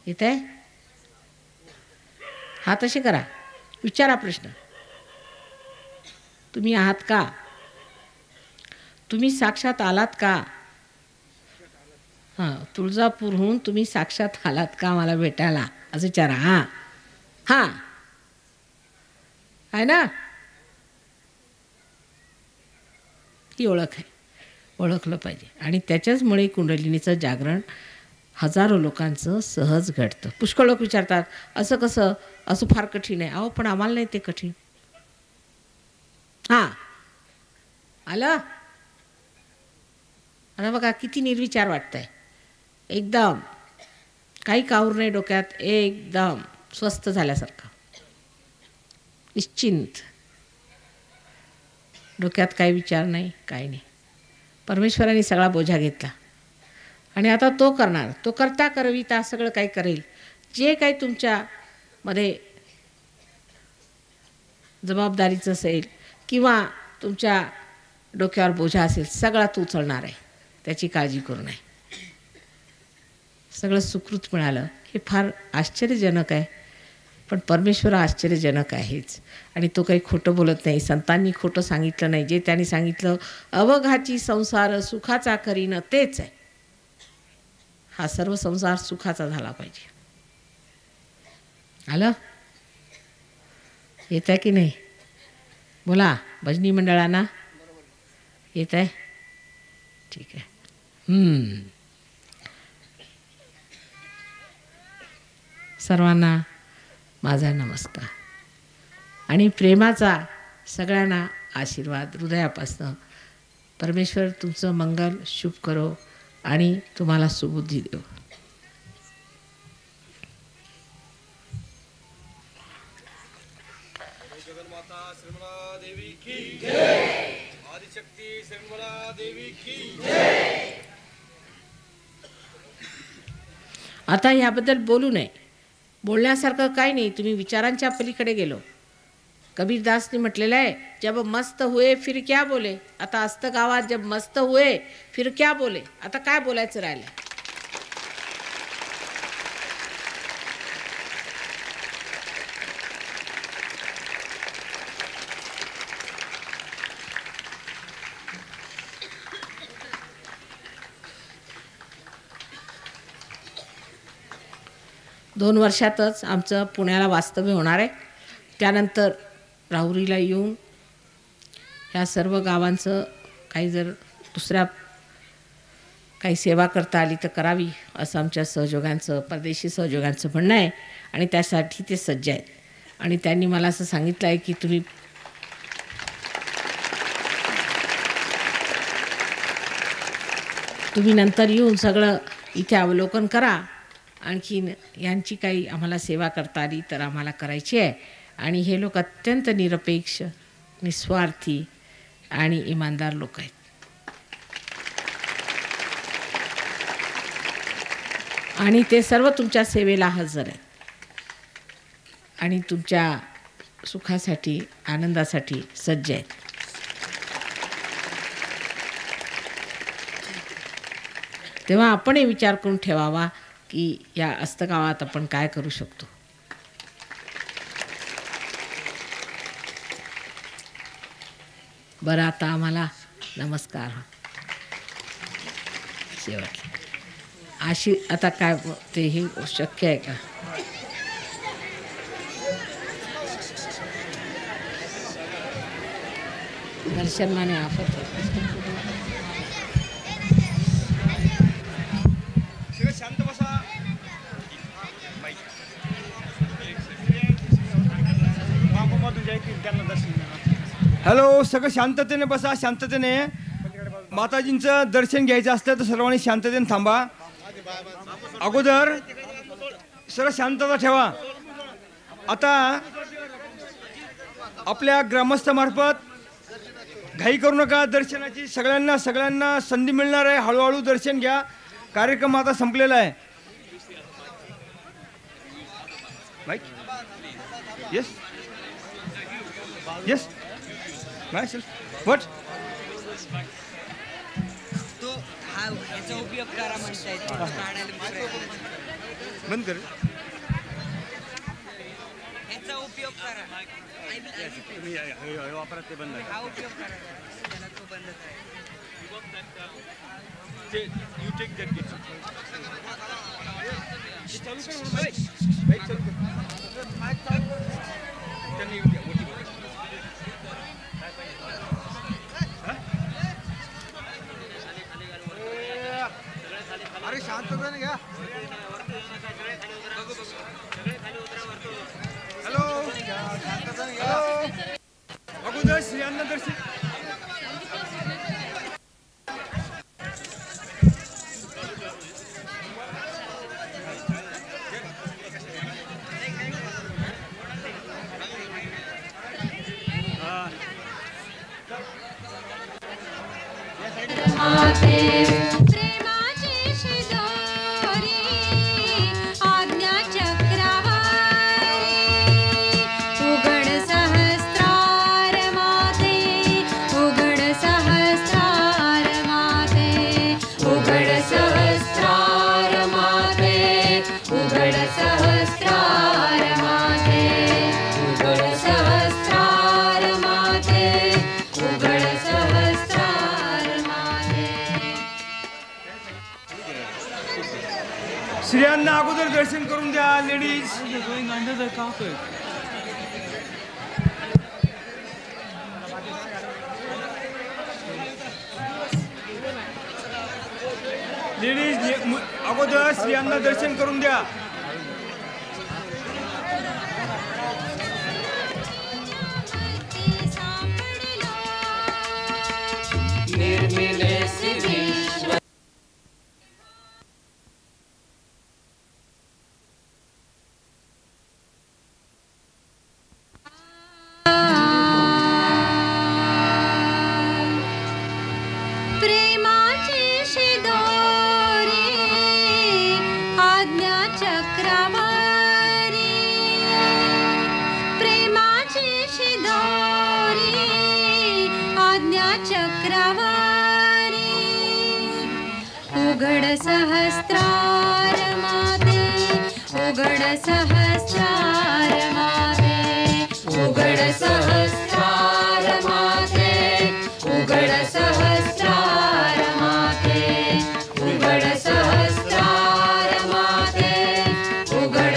येत आहे. हात असे करा. विचारा प्रश्न. तुम्ही आहात का. तुम्ही साक्षात आलात का. हां तुळजापूरहून तुम्ही साक्षात आलात का मला भेटायला असं विचारा. हां आहे ना. ही ओळख आहे. ओळखलं पाहिजे. आणि त्याच्याचमुळे कुंडलिनीचं जागरण हजारो लोकांचं सहज घडतं. पुष्कळ लोक विचारतात असं कसं. असं फार कठीण आहे. अहो पण आम्हाला नाही ते कठीण. हां आलं. आता बघा किती निर्विचार वाटतंय. एकदम काही काऊर नाही डोक्यात. एकदम स्वस्थ झाल्यासारखं. निश्चिंत. डोक्यात काही विचार नाही काही नाही. परमेश्वराने सगळा बोजा घेतला आणि आता तो करणार. तो करता करविता सगळं काही करेल. जे काही तुमच्यामध्ये जबाबदारीचं असेल किंवा तुमच्या डोक्यावर बोजा असेल सगळा तो उचलणार आहे. त्याची काळजी करू नये. सगळं सुकृत मिळालं हे फार आश्चर्यजनक आहे. पण परमेश्वर आश्चर्यजनक आहेच आणि तो काही खोटं बोलत नाही. संतांनी खोटं सांगितलं नाही. जे त्यांनी सांगितलं अवघाची संसार सुखाचा करीन तेच आहे. हा सर्व संसार सुखाचा झाला पाहिजे. आलं. येत आहे की नाही. बोला. भजनी मंडळांना येत आहे. ठीक आहे. सर्वांना माझा नमस्कार आणि प्रेमाचा सगळ्यांना आशीर्वाद हृदयापासून. परमेश्वर तुमचं मंगल शुभ करो आणि तुम्हाला सुबुद्धी देव. जगन्माता श्रीमला देवी की जय. आदिशक्ती श्रीमला देवी की जय. आता ह्याबद्दल बोलू नये. बोलण्यासारखं काही नाही. तुम्ही विचारांच्या पलीकडे गेलो. कबीरदासने म्हटलेलं आहे जब मस्त हुए फिर क्या बोले. आता असतं गावात जब मस्त हुए फिर क्या बोले. आता काय बोलायचं राहिलं. 2 वर्षातच आमचं पुण्याला वास्तव्य होणार आहे. त्यानंतर राहुरीला येऊन ह्या सर्व गावांचं काही जर दुसऱ्या काही सेवा करता आली तर करावी असं आमच्या सहयोगांचं, परदेशी सहयोगांचं म्हणणं आहे आणि त्यासाठी ते सज्ज आहेत. आणि त्यांनी मला असं सांगितलं आहे की तुम्ही नंतर येऊन सगळं इथे अवलोकन करा. आणखीन यांची काही आम्हाला सेवा करता आली तर आम्हाला करायची आहे. आणि हे लोक अत्यंत निरपेक्ष, निस्वार्थी आणि इमानदार लोक आहेत. आणि ते सर्व तुमच्या सेवेला हजर आहेत आणि तुमच्या सुखासाठी, आनंदासाठी सज्ज आहेत. तेव्हा आपणही विचार करून ठेवावा की या अस्तगावात आपण काय करू शकतो. बरं, आता आम्हाला नमस्कार. शेवटला आता काय ते हे शक्य आहे का? दर्शन माने आफत शांत बसा. हॅलो, सगळं शांततेने बसा, शांततेने. माताजींचं दर्शन घ्यायचं असलं तर सर्वांनी शांततेने थांबा. अगोदर सर्व शांतता ठेवा. आता आपल्या ग्रामस्थामार्फत घाई करू नका. दर्शनाची सगळ्यांना संधी मिळणार आहे. हळूहळू दर्शन घ्या. कार्यक्रम आता संपलेला आहे. येस येस व्हॉट तो हा याचा उपयोग करा म्हणतायत. बंद कर. याचा उपयोग करा. वापरात ते बंद हा उपयोग करा. त्याला तो बंदच आहे. You take that. अरे शांततेने घ्या. हॅलो, अगोदर श्रीयांना दर्शन. प्रेमाची शिदोरी आज्ञा चक्रवारी उघड सहस्रार माते, उघड सहस्रार माते, उघड सहस्रार माते, उघड सहस्रार माते, उघड सहस्रार माते, उघड सहस्रार माते. स्त्रियांना अगोदर दर्शन करून द्या. Ladies going under the carpet. अगोदर स्त्रियांना दर्शन करून द्या. प्रेमाची शिदोरी आज्ञा चक्रवारी, प्रेमाची शिदोरी आज्ञा चक्रवारी उघड सहस्रार माते, उघड सहस्रार माते, उघड सहस्रार माते, उघड सहस्रार माते, उघड सहस्रार माते, उघड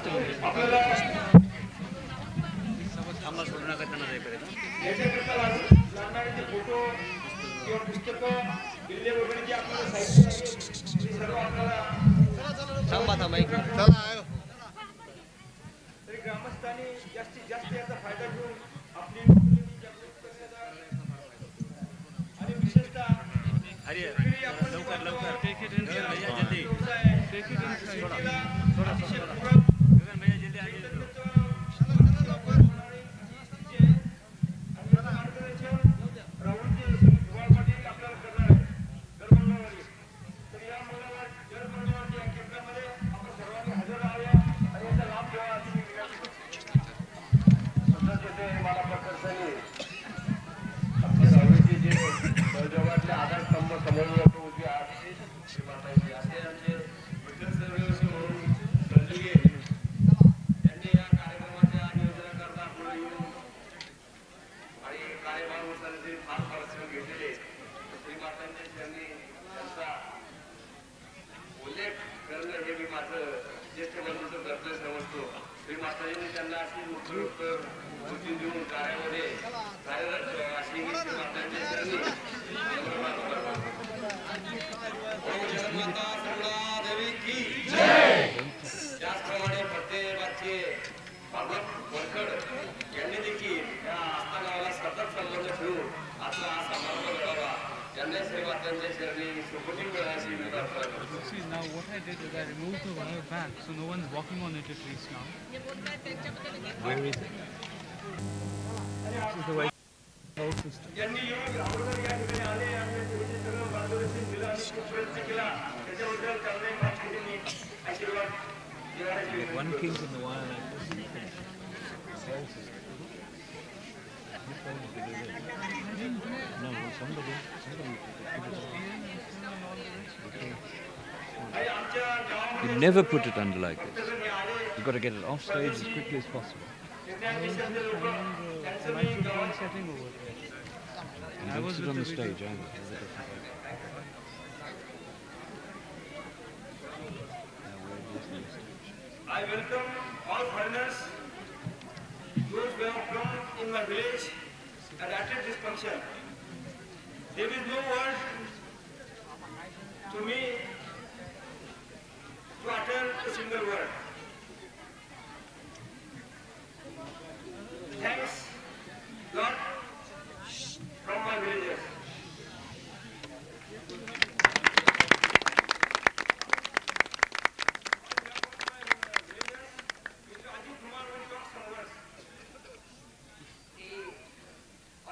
फर्स्ट म्हणजे आपल्याला आम्हाला सोडू नका त्यांना जाईपर्यंत याच्याकरता लागणारे जे फोटो किंवा पुस्तकं किल्ले वगैरे जे आपल्याला साहित्य आहे ते सर्व आपल्याला थांबा तरी ग्रामस्थांनी जास्तीत जास्त याचा फायदा घेऊन आपली लोकशाही जागृत करण्याचा आणि विशेषतः शेतकरी आपण लवकर लवकर शेतीला अतिशय पूरक त्याचप्रमाणे फतेबादचे भागवत वरकड यांनी देखील या आस्था गावाला सतत संबंध ठेवून आपला हा समारंभ घडावा त्यांना श्रीमातांच्या चरणी सुखटी मिळाशी प्रार्थना करतो. See, now what I did is I removed the wire back so no one's walking on it at least now. यांनी येऊन अगोदर या ठिकाणी आले आणि त्यांचे सगळं मार्गदर्शन दिलं आणि खूप प्रयत्न केला त्याच्याबद्दल त्यांना मातृभूमी आशीर्वाद देण्याची विनंती One करतो. kink in the wire like this. No, somebody. आणि आमच्या गावामध्ये You never put it under like this. सगळे आले You've got to get it off stage as quickly as possible. निर्णयाधीशांचे लोक त्यांचं मी गावात Setting over there. And don't sit on the stage either. I welcome all foreigners, those who have come in my village and attended this function. There is no word to me to utter a single word. Thanks, Lord, from my villagers.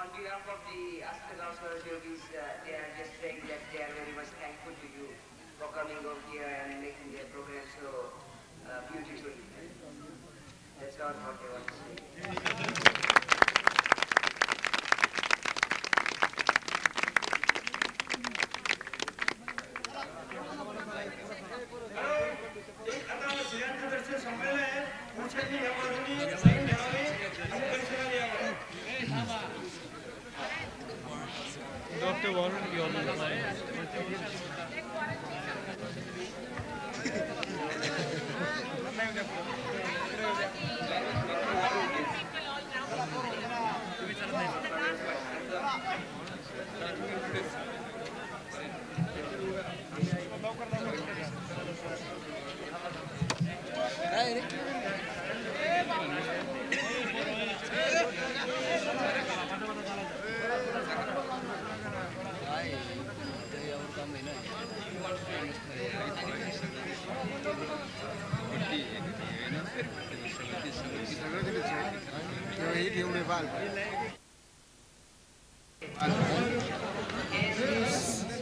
On behalf of the Astagam Swarajogis, they are just saying that they are very much thankful to you for coming over here and making their program so beautiful. That's all what they want to say. आता स्त्रियांचं दर्शन संपलेलं आहे पुरुषांनी या बाजूनी side ठेवावी आणि दर्शनाला यावं. Dr. Warren, you're on the line.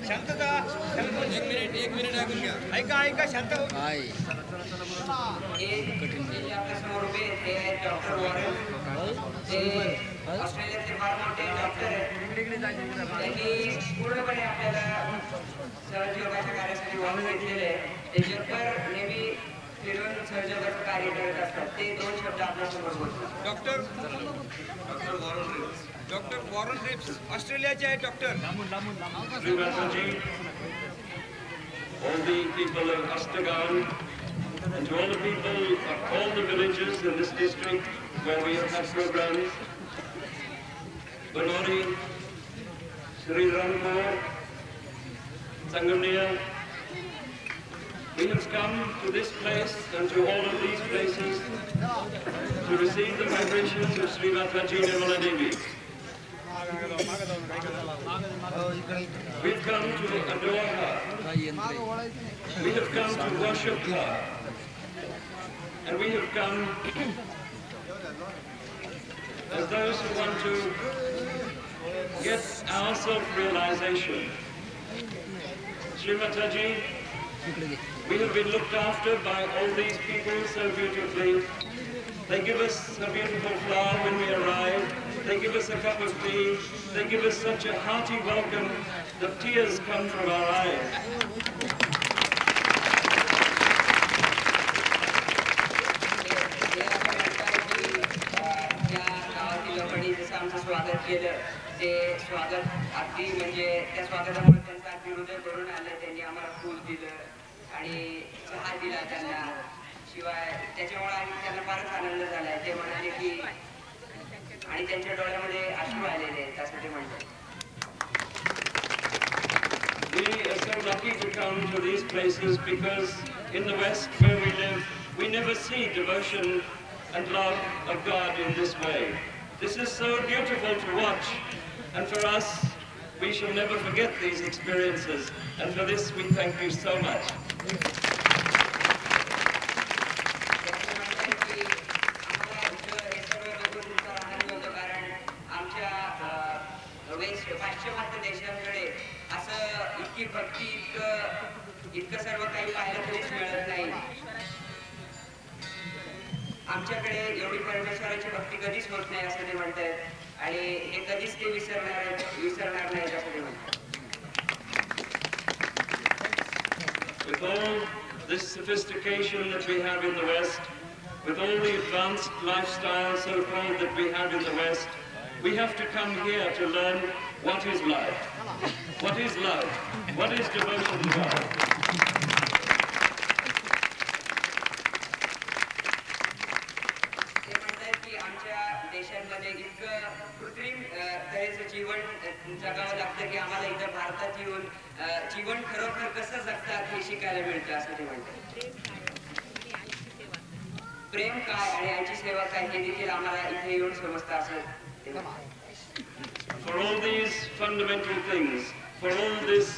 शांतता एक मिनिट ऐकून घ्या ऐका शांत हो. आपल्यासमोर उभे आहेत, ते आहेत डॉक्टर वॉरेन. ते ऑस्ट्रेलियातले फार मोठे डॉक्टर आहेत. त्यांनी पूर्णपणे आपल्याला सहजयोगाच्या कार्यासाठी वाहून घेतलेले आहे. ते जगभर नेहमी फिरून सहजयोगाचं कार्य करत असतात. ते 2 शब्द आपल्यासमोर बोलतात. डॉक्टर वॉरन रिप्स ऑस्ट्रेलियाचे आहे doctor. All the people of Astagam and to all the people of all the villages in this district where we have had programs, Banori, Sri Rampur, Sangamnia, we have come to this place and to all of these places to receive the vibrations of Sri Mataji Nirmala Devi. We've come to adore her. We have come to worship her. And we have come as those who want to get our self-realization. Sri Mataji, we have been looked after by all these people so beautifully. They give us a beautiful flower when we arrive. They give us a cup of tea. They give us such a hearty welcome that tears come from our eyes. आमचं स्वागत केलं ते स्वागत अगदी म्हणजे त्या स्वागतामुळे त्यांचा अगदी हृदय भरून आलं. त्यांनी आम्हाला फूल दिलं आणि चहा दिला त्यांना. शिवाय त्याच्यामुळे त्यांना फारच आनंद झालाय. ते म्हणाले की आणि त्यांच्या डोळ्यामध्ये अश्रू आलेले त्यासाठी म्हणतात. We are so lucky to come to these places because in the West where we live, we never see devotion and love of God in this way. This is so beautiful to watch, and for us, we shall never forget these experiences, and for this we thank you so much. पाश्चिमात्य देशांकडे असं इतकी भक्ती इतकं सर्व काही पाहायला कधीच मिळत नाही. आमच्याकडे एवढी परमेश्वराची भक्ती कधीच होत नाही असं ते म्हणतात आणि हे कधीच ते विसरणार नाहीत असं ते म्हणतात. With all this sophistication that we have in the West, with all the advanced lifestyle so-called that we have in the West, we have to come here to learn what is love. What is love? What is devotion to God? देशांमध्ये इतकं कृत्रिम तऱ्हेचं जीवन जगावं लागतं की आम्हाला इथं भारतात येऊन जीवन खरोखर कसं जगतात हे शिकायला मिळतं असं ते म्हणतात. प्रेम काय आणि आईची सेवा काय हे देखील आम्हाला इथे येऊन समजतं असं ते म्हणतात. For all these fundamental things, for all this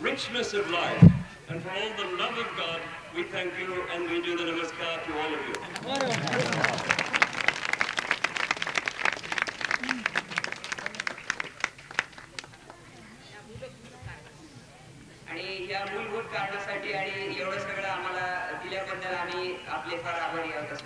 richness of life, and for all the love of God, we thank you and we do the namaskar to all of you. आणि या मूलभूत कारणासाठी आणि एवढं सगळं आम्हाला दिल्याबद्दल आम्ही आपले फार आभारी आहोत असं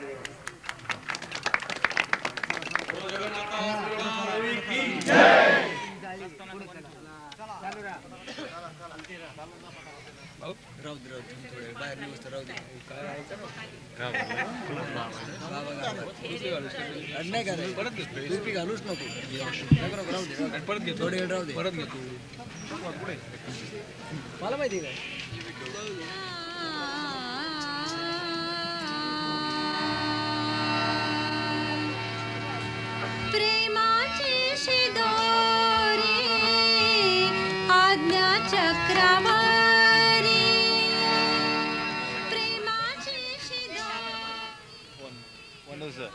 घालूच नको परत घेतो परत घेतो मला माहिती काय प्रेमाचे शिदोरे आज्ञा चक्रवारी प्रेमाचे शिदोरे One is that?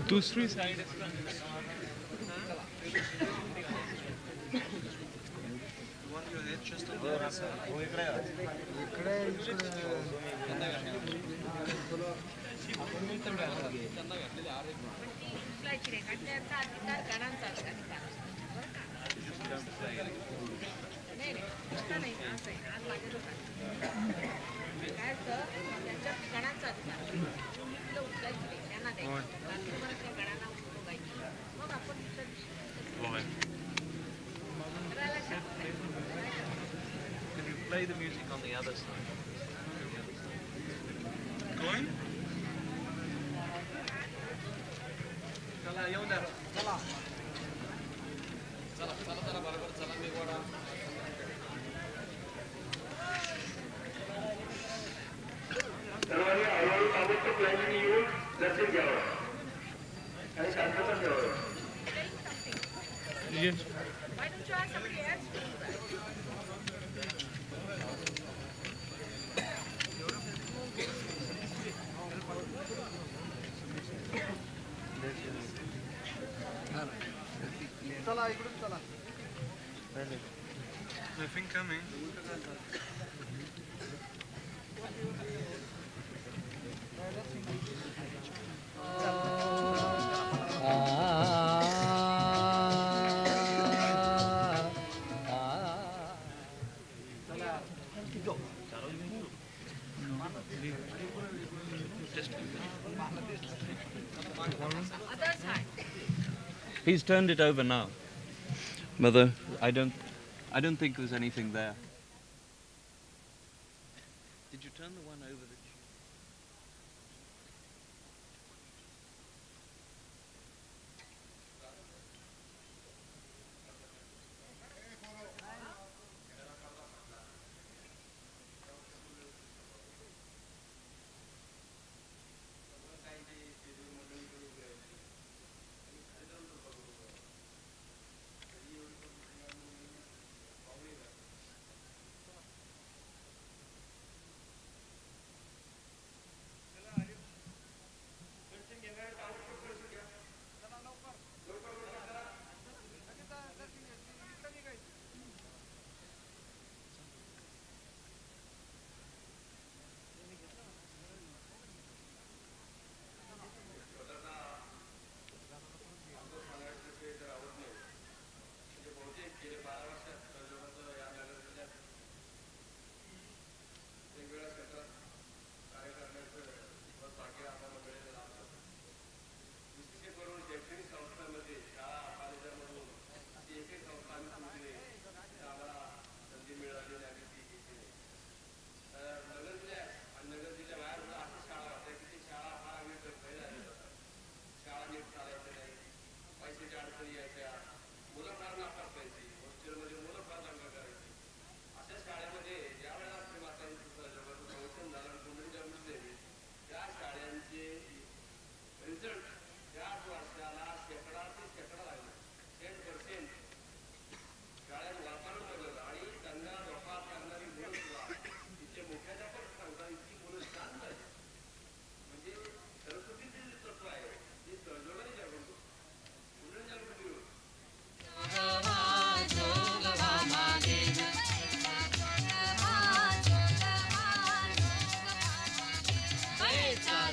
दूसरी side play the music on the other side. Going? चला येऊन द्या चला चला चला चला बरोबर चला मी गोडा सर्वांनी हळूहळू ताबडतोब लाईनीने येऊन दर्शन घ्यावं आणि शांतता ठेवावं. Yes. Why don't you ask somebody else to do that? चला इकडून चला. Nothing coming. Other side. He's turned it over now. Mother, I don't think there's anything there. Did you turn the one over the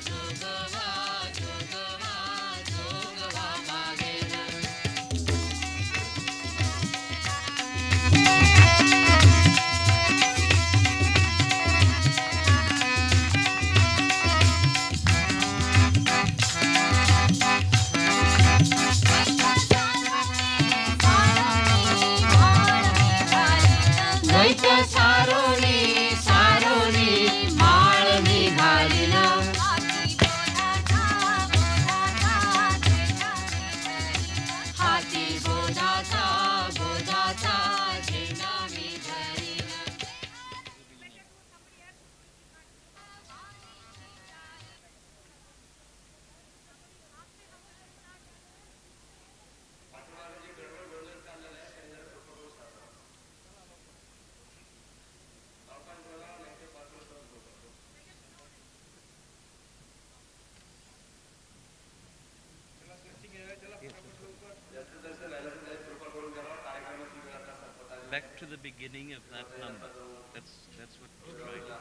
जोगवा जोगवा back to the beginning of that number. That's what we're trying to do.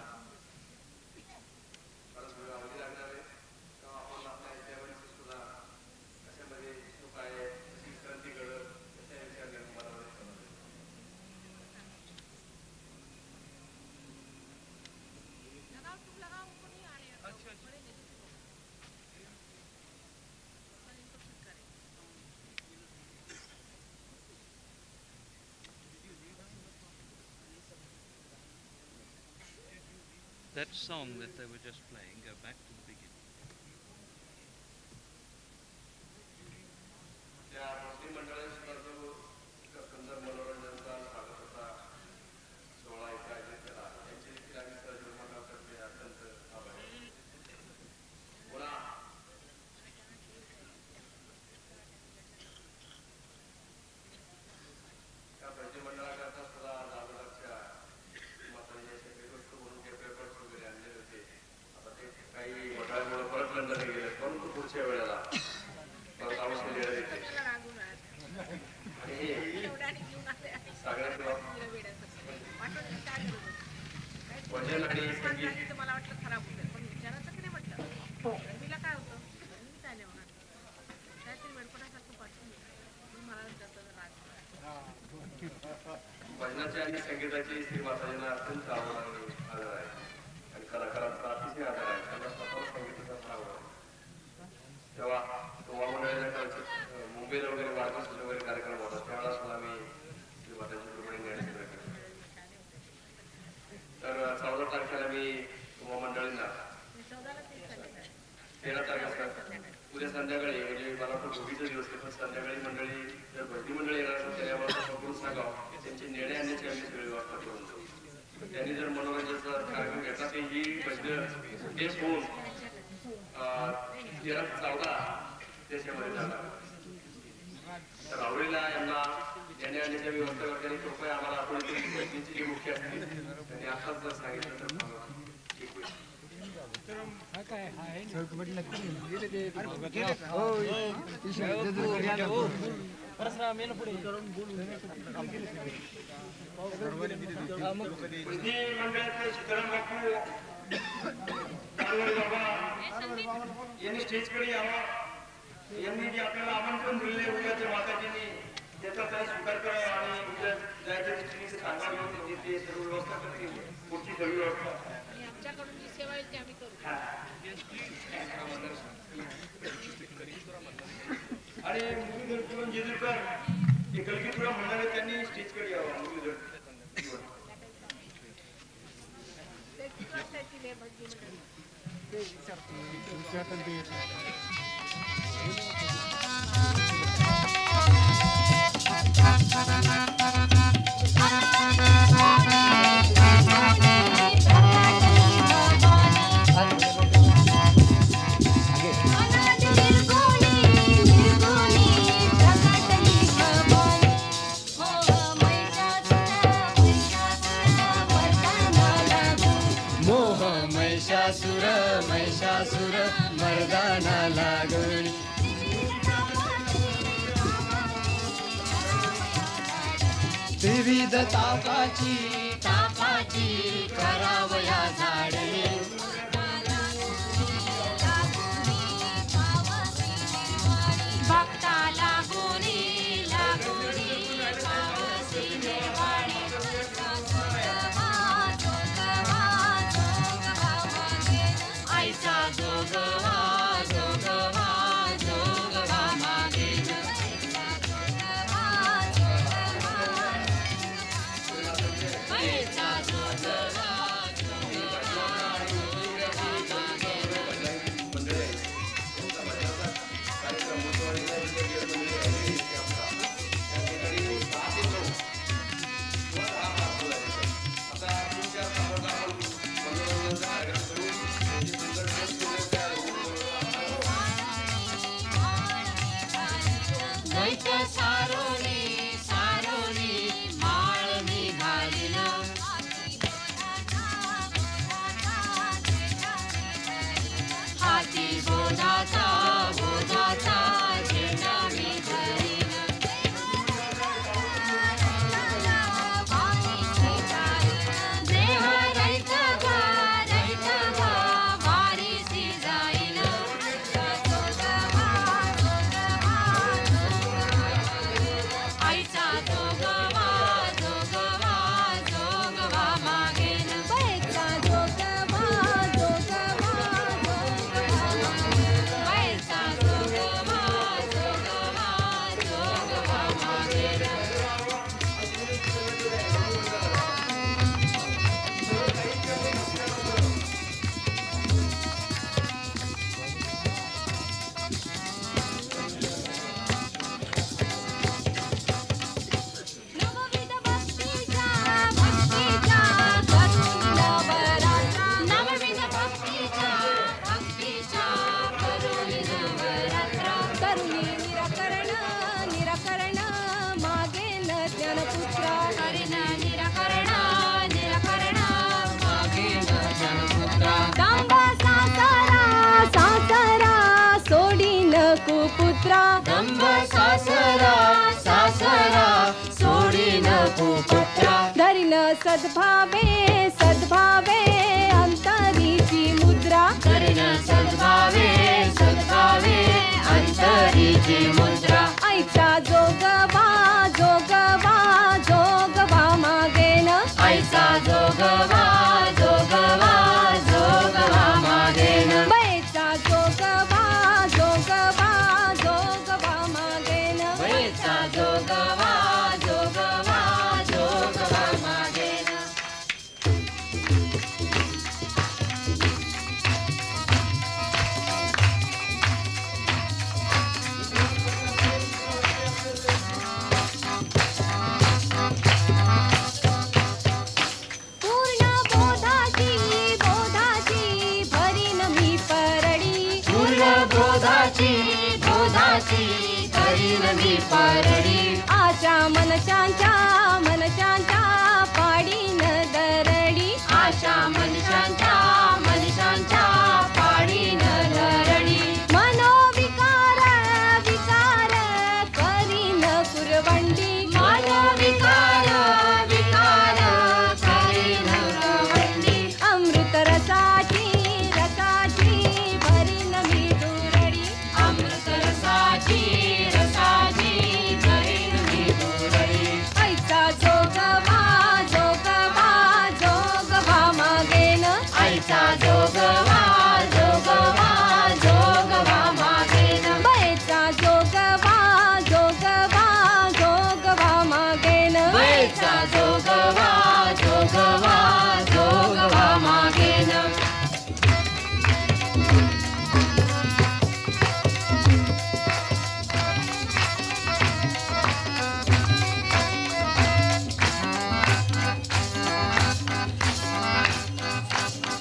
That song that they were just playing, go back to the beginning. भजनाची आणि संगीताची श्री माताजींना अत्यंत आवड आहे आणि कलाकारांचा अतिशय आदर आहे. त्यांना स्वतःला संगीताचा फार आवड आहे. तेव्हा मंडळाच्या मुंबईला वगैरे वाढदिवस वगैरे कार्यक्रम होतात त्यावेळेला सुद्धा मी श्री माताजी कृपेने ज्ञानेश्वर करतो. तर 14 तारखेला मी मंडळींना 13 तारखेला उद्या संध्याकाळी म्हणजे मला पण भोगीचा दिवस आहे पण संध्याकाळी मंडळी जर भरती मंडळी येणार असेल त्याने आम्हाला समोरून सांगावं त्यांची नेणे आणण्याची आम्ही सगळी व्यवस्था करून देऊ. त्यांनी जर मनोरंजनाचा कार्यक्रम घेतला तर ही भजनं ते होऊन 13-14 त्याच्यामध्ये जाणार. तर आवडीला यांना नेणे आणण्याच्या व्यवस्था करताना कृपया आम्हाला आपण भजनीची जी मुख्य असते त्यांनी आताच जर सांगितलं तर ठीक होईल. यांनी स्टेजकडे यावं. यांनी जे आपल्याला आमंत्रण दिले उद्याच्या माताजींनी त्याचा त्यांनी स्वीकार करावा आणि उद्या जायच्या दृष्टीने सांगा घेऊन ते सर्व व्यवस्था करतील. पुढची सगळी व्यवस्था आमच्याकडून जी सेवा आहे ती आम्ही करू. आणि मुरलीधर कुलन जेजूरकर हे कलगीपुरा म्हणणारे त्यांनी स्टेजकडे यावं. मुरलीधर महिषासुर मर्दाना लागून विविध तापाची करावया झाडे भक्ताला पुत्रा दंभ सासरा सासरा सोडीन कुपुत्रा धरिन सद्भावे सद्भावे अंतरीची मुद्रा धरिन सद्भावे सद्भावे अंतरीची मुद्रा आईचा जोगवा जोगवा जोगवा मागेन आईचा जोगवा जोगवा जोगवा मागेन बैचा जोगवा जोगवा जोगवा मागेन बैचा जोगवा जोगवा जोगवा मागेन पूर्ण बोधाची बोधाची भरीन मी परडी पूर्ण बोधाची बोधाची करीन मी परडी आशा मनशांच्या मनशांच्या पाडीन दरडी आशा मनुष्यांच्या मनुष्यांच्या पाडीन धरणी मनोविकार विकार करीन कुरवंडी मनोविकार विकार करीन कुरवंडी अमृत रसाची रसाची भरीन मी दुरडी अमृत रसाची रसाची करीन मी दुरडी ऐचा जोगवा जोगवा जोगवा मागेन आईचा जोगवा जोगवा जोगवा मागेन बैचा जोगवा जोगवा जोगवा मागेन बैचा जोगवा जोगवा जोगवा मागेन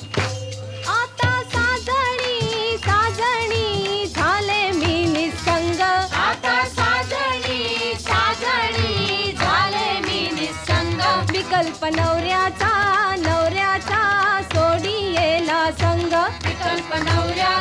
आता साजणी साजणी झाले मी निसंग आता साजणी साजणी झाले मी निसंग विकल्प नवऱ्याचा नवऱ्याचा सोडी येला संग विकल्प नवऱ्या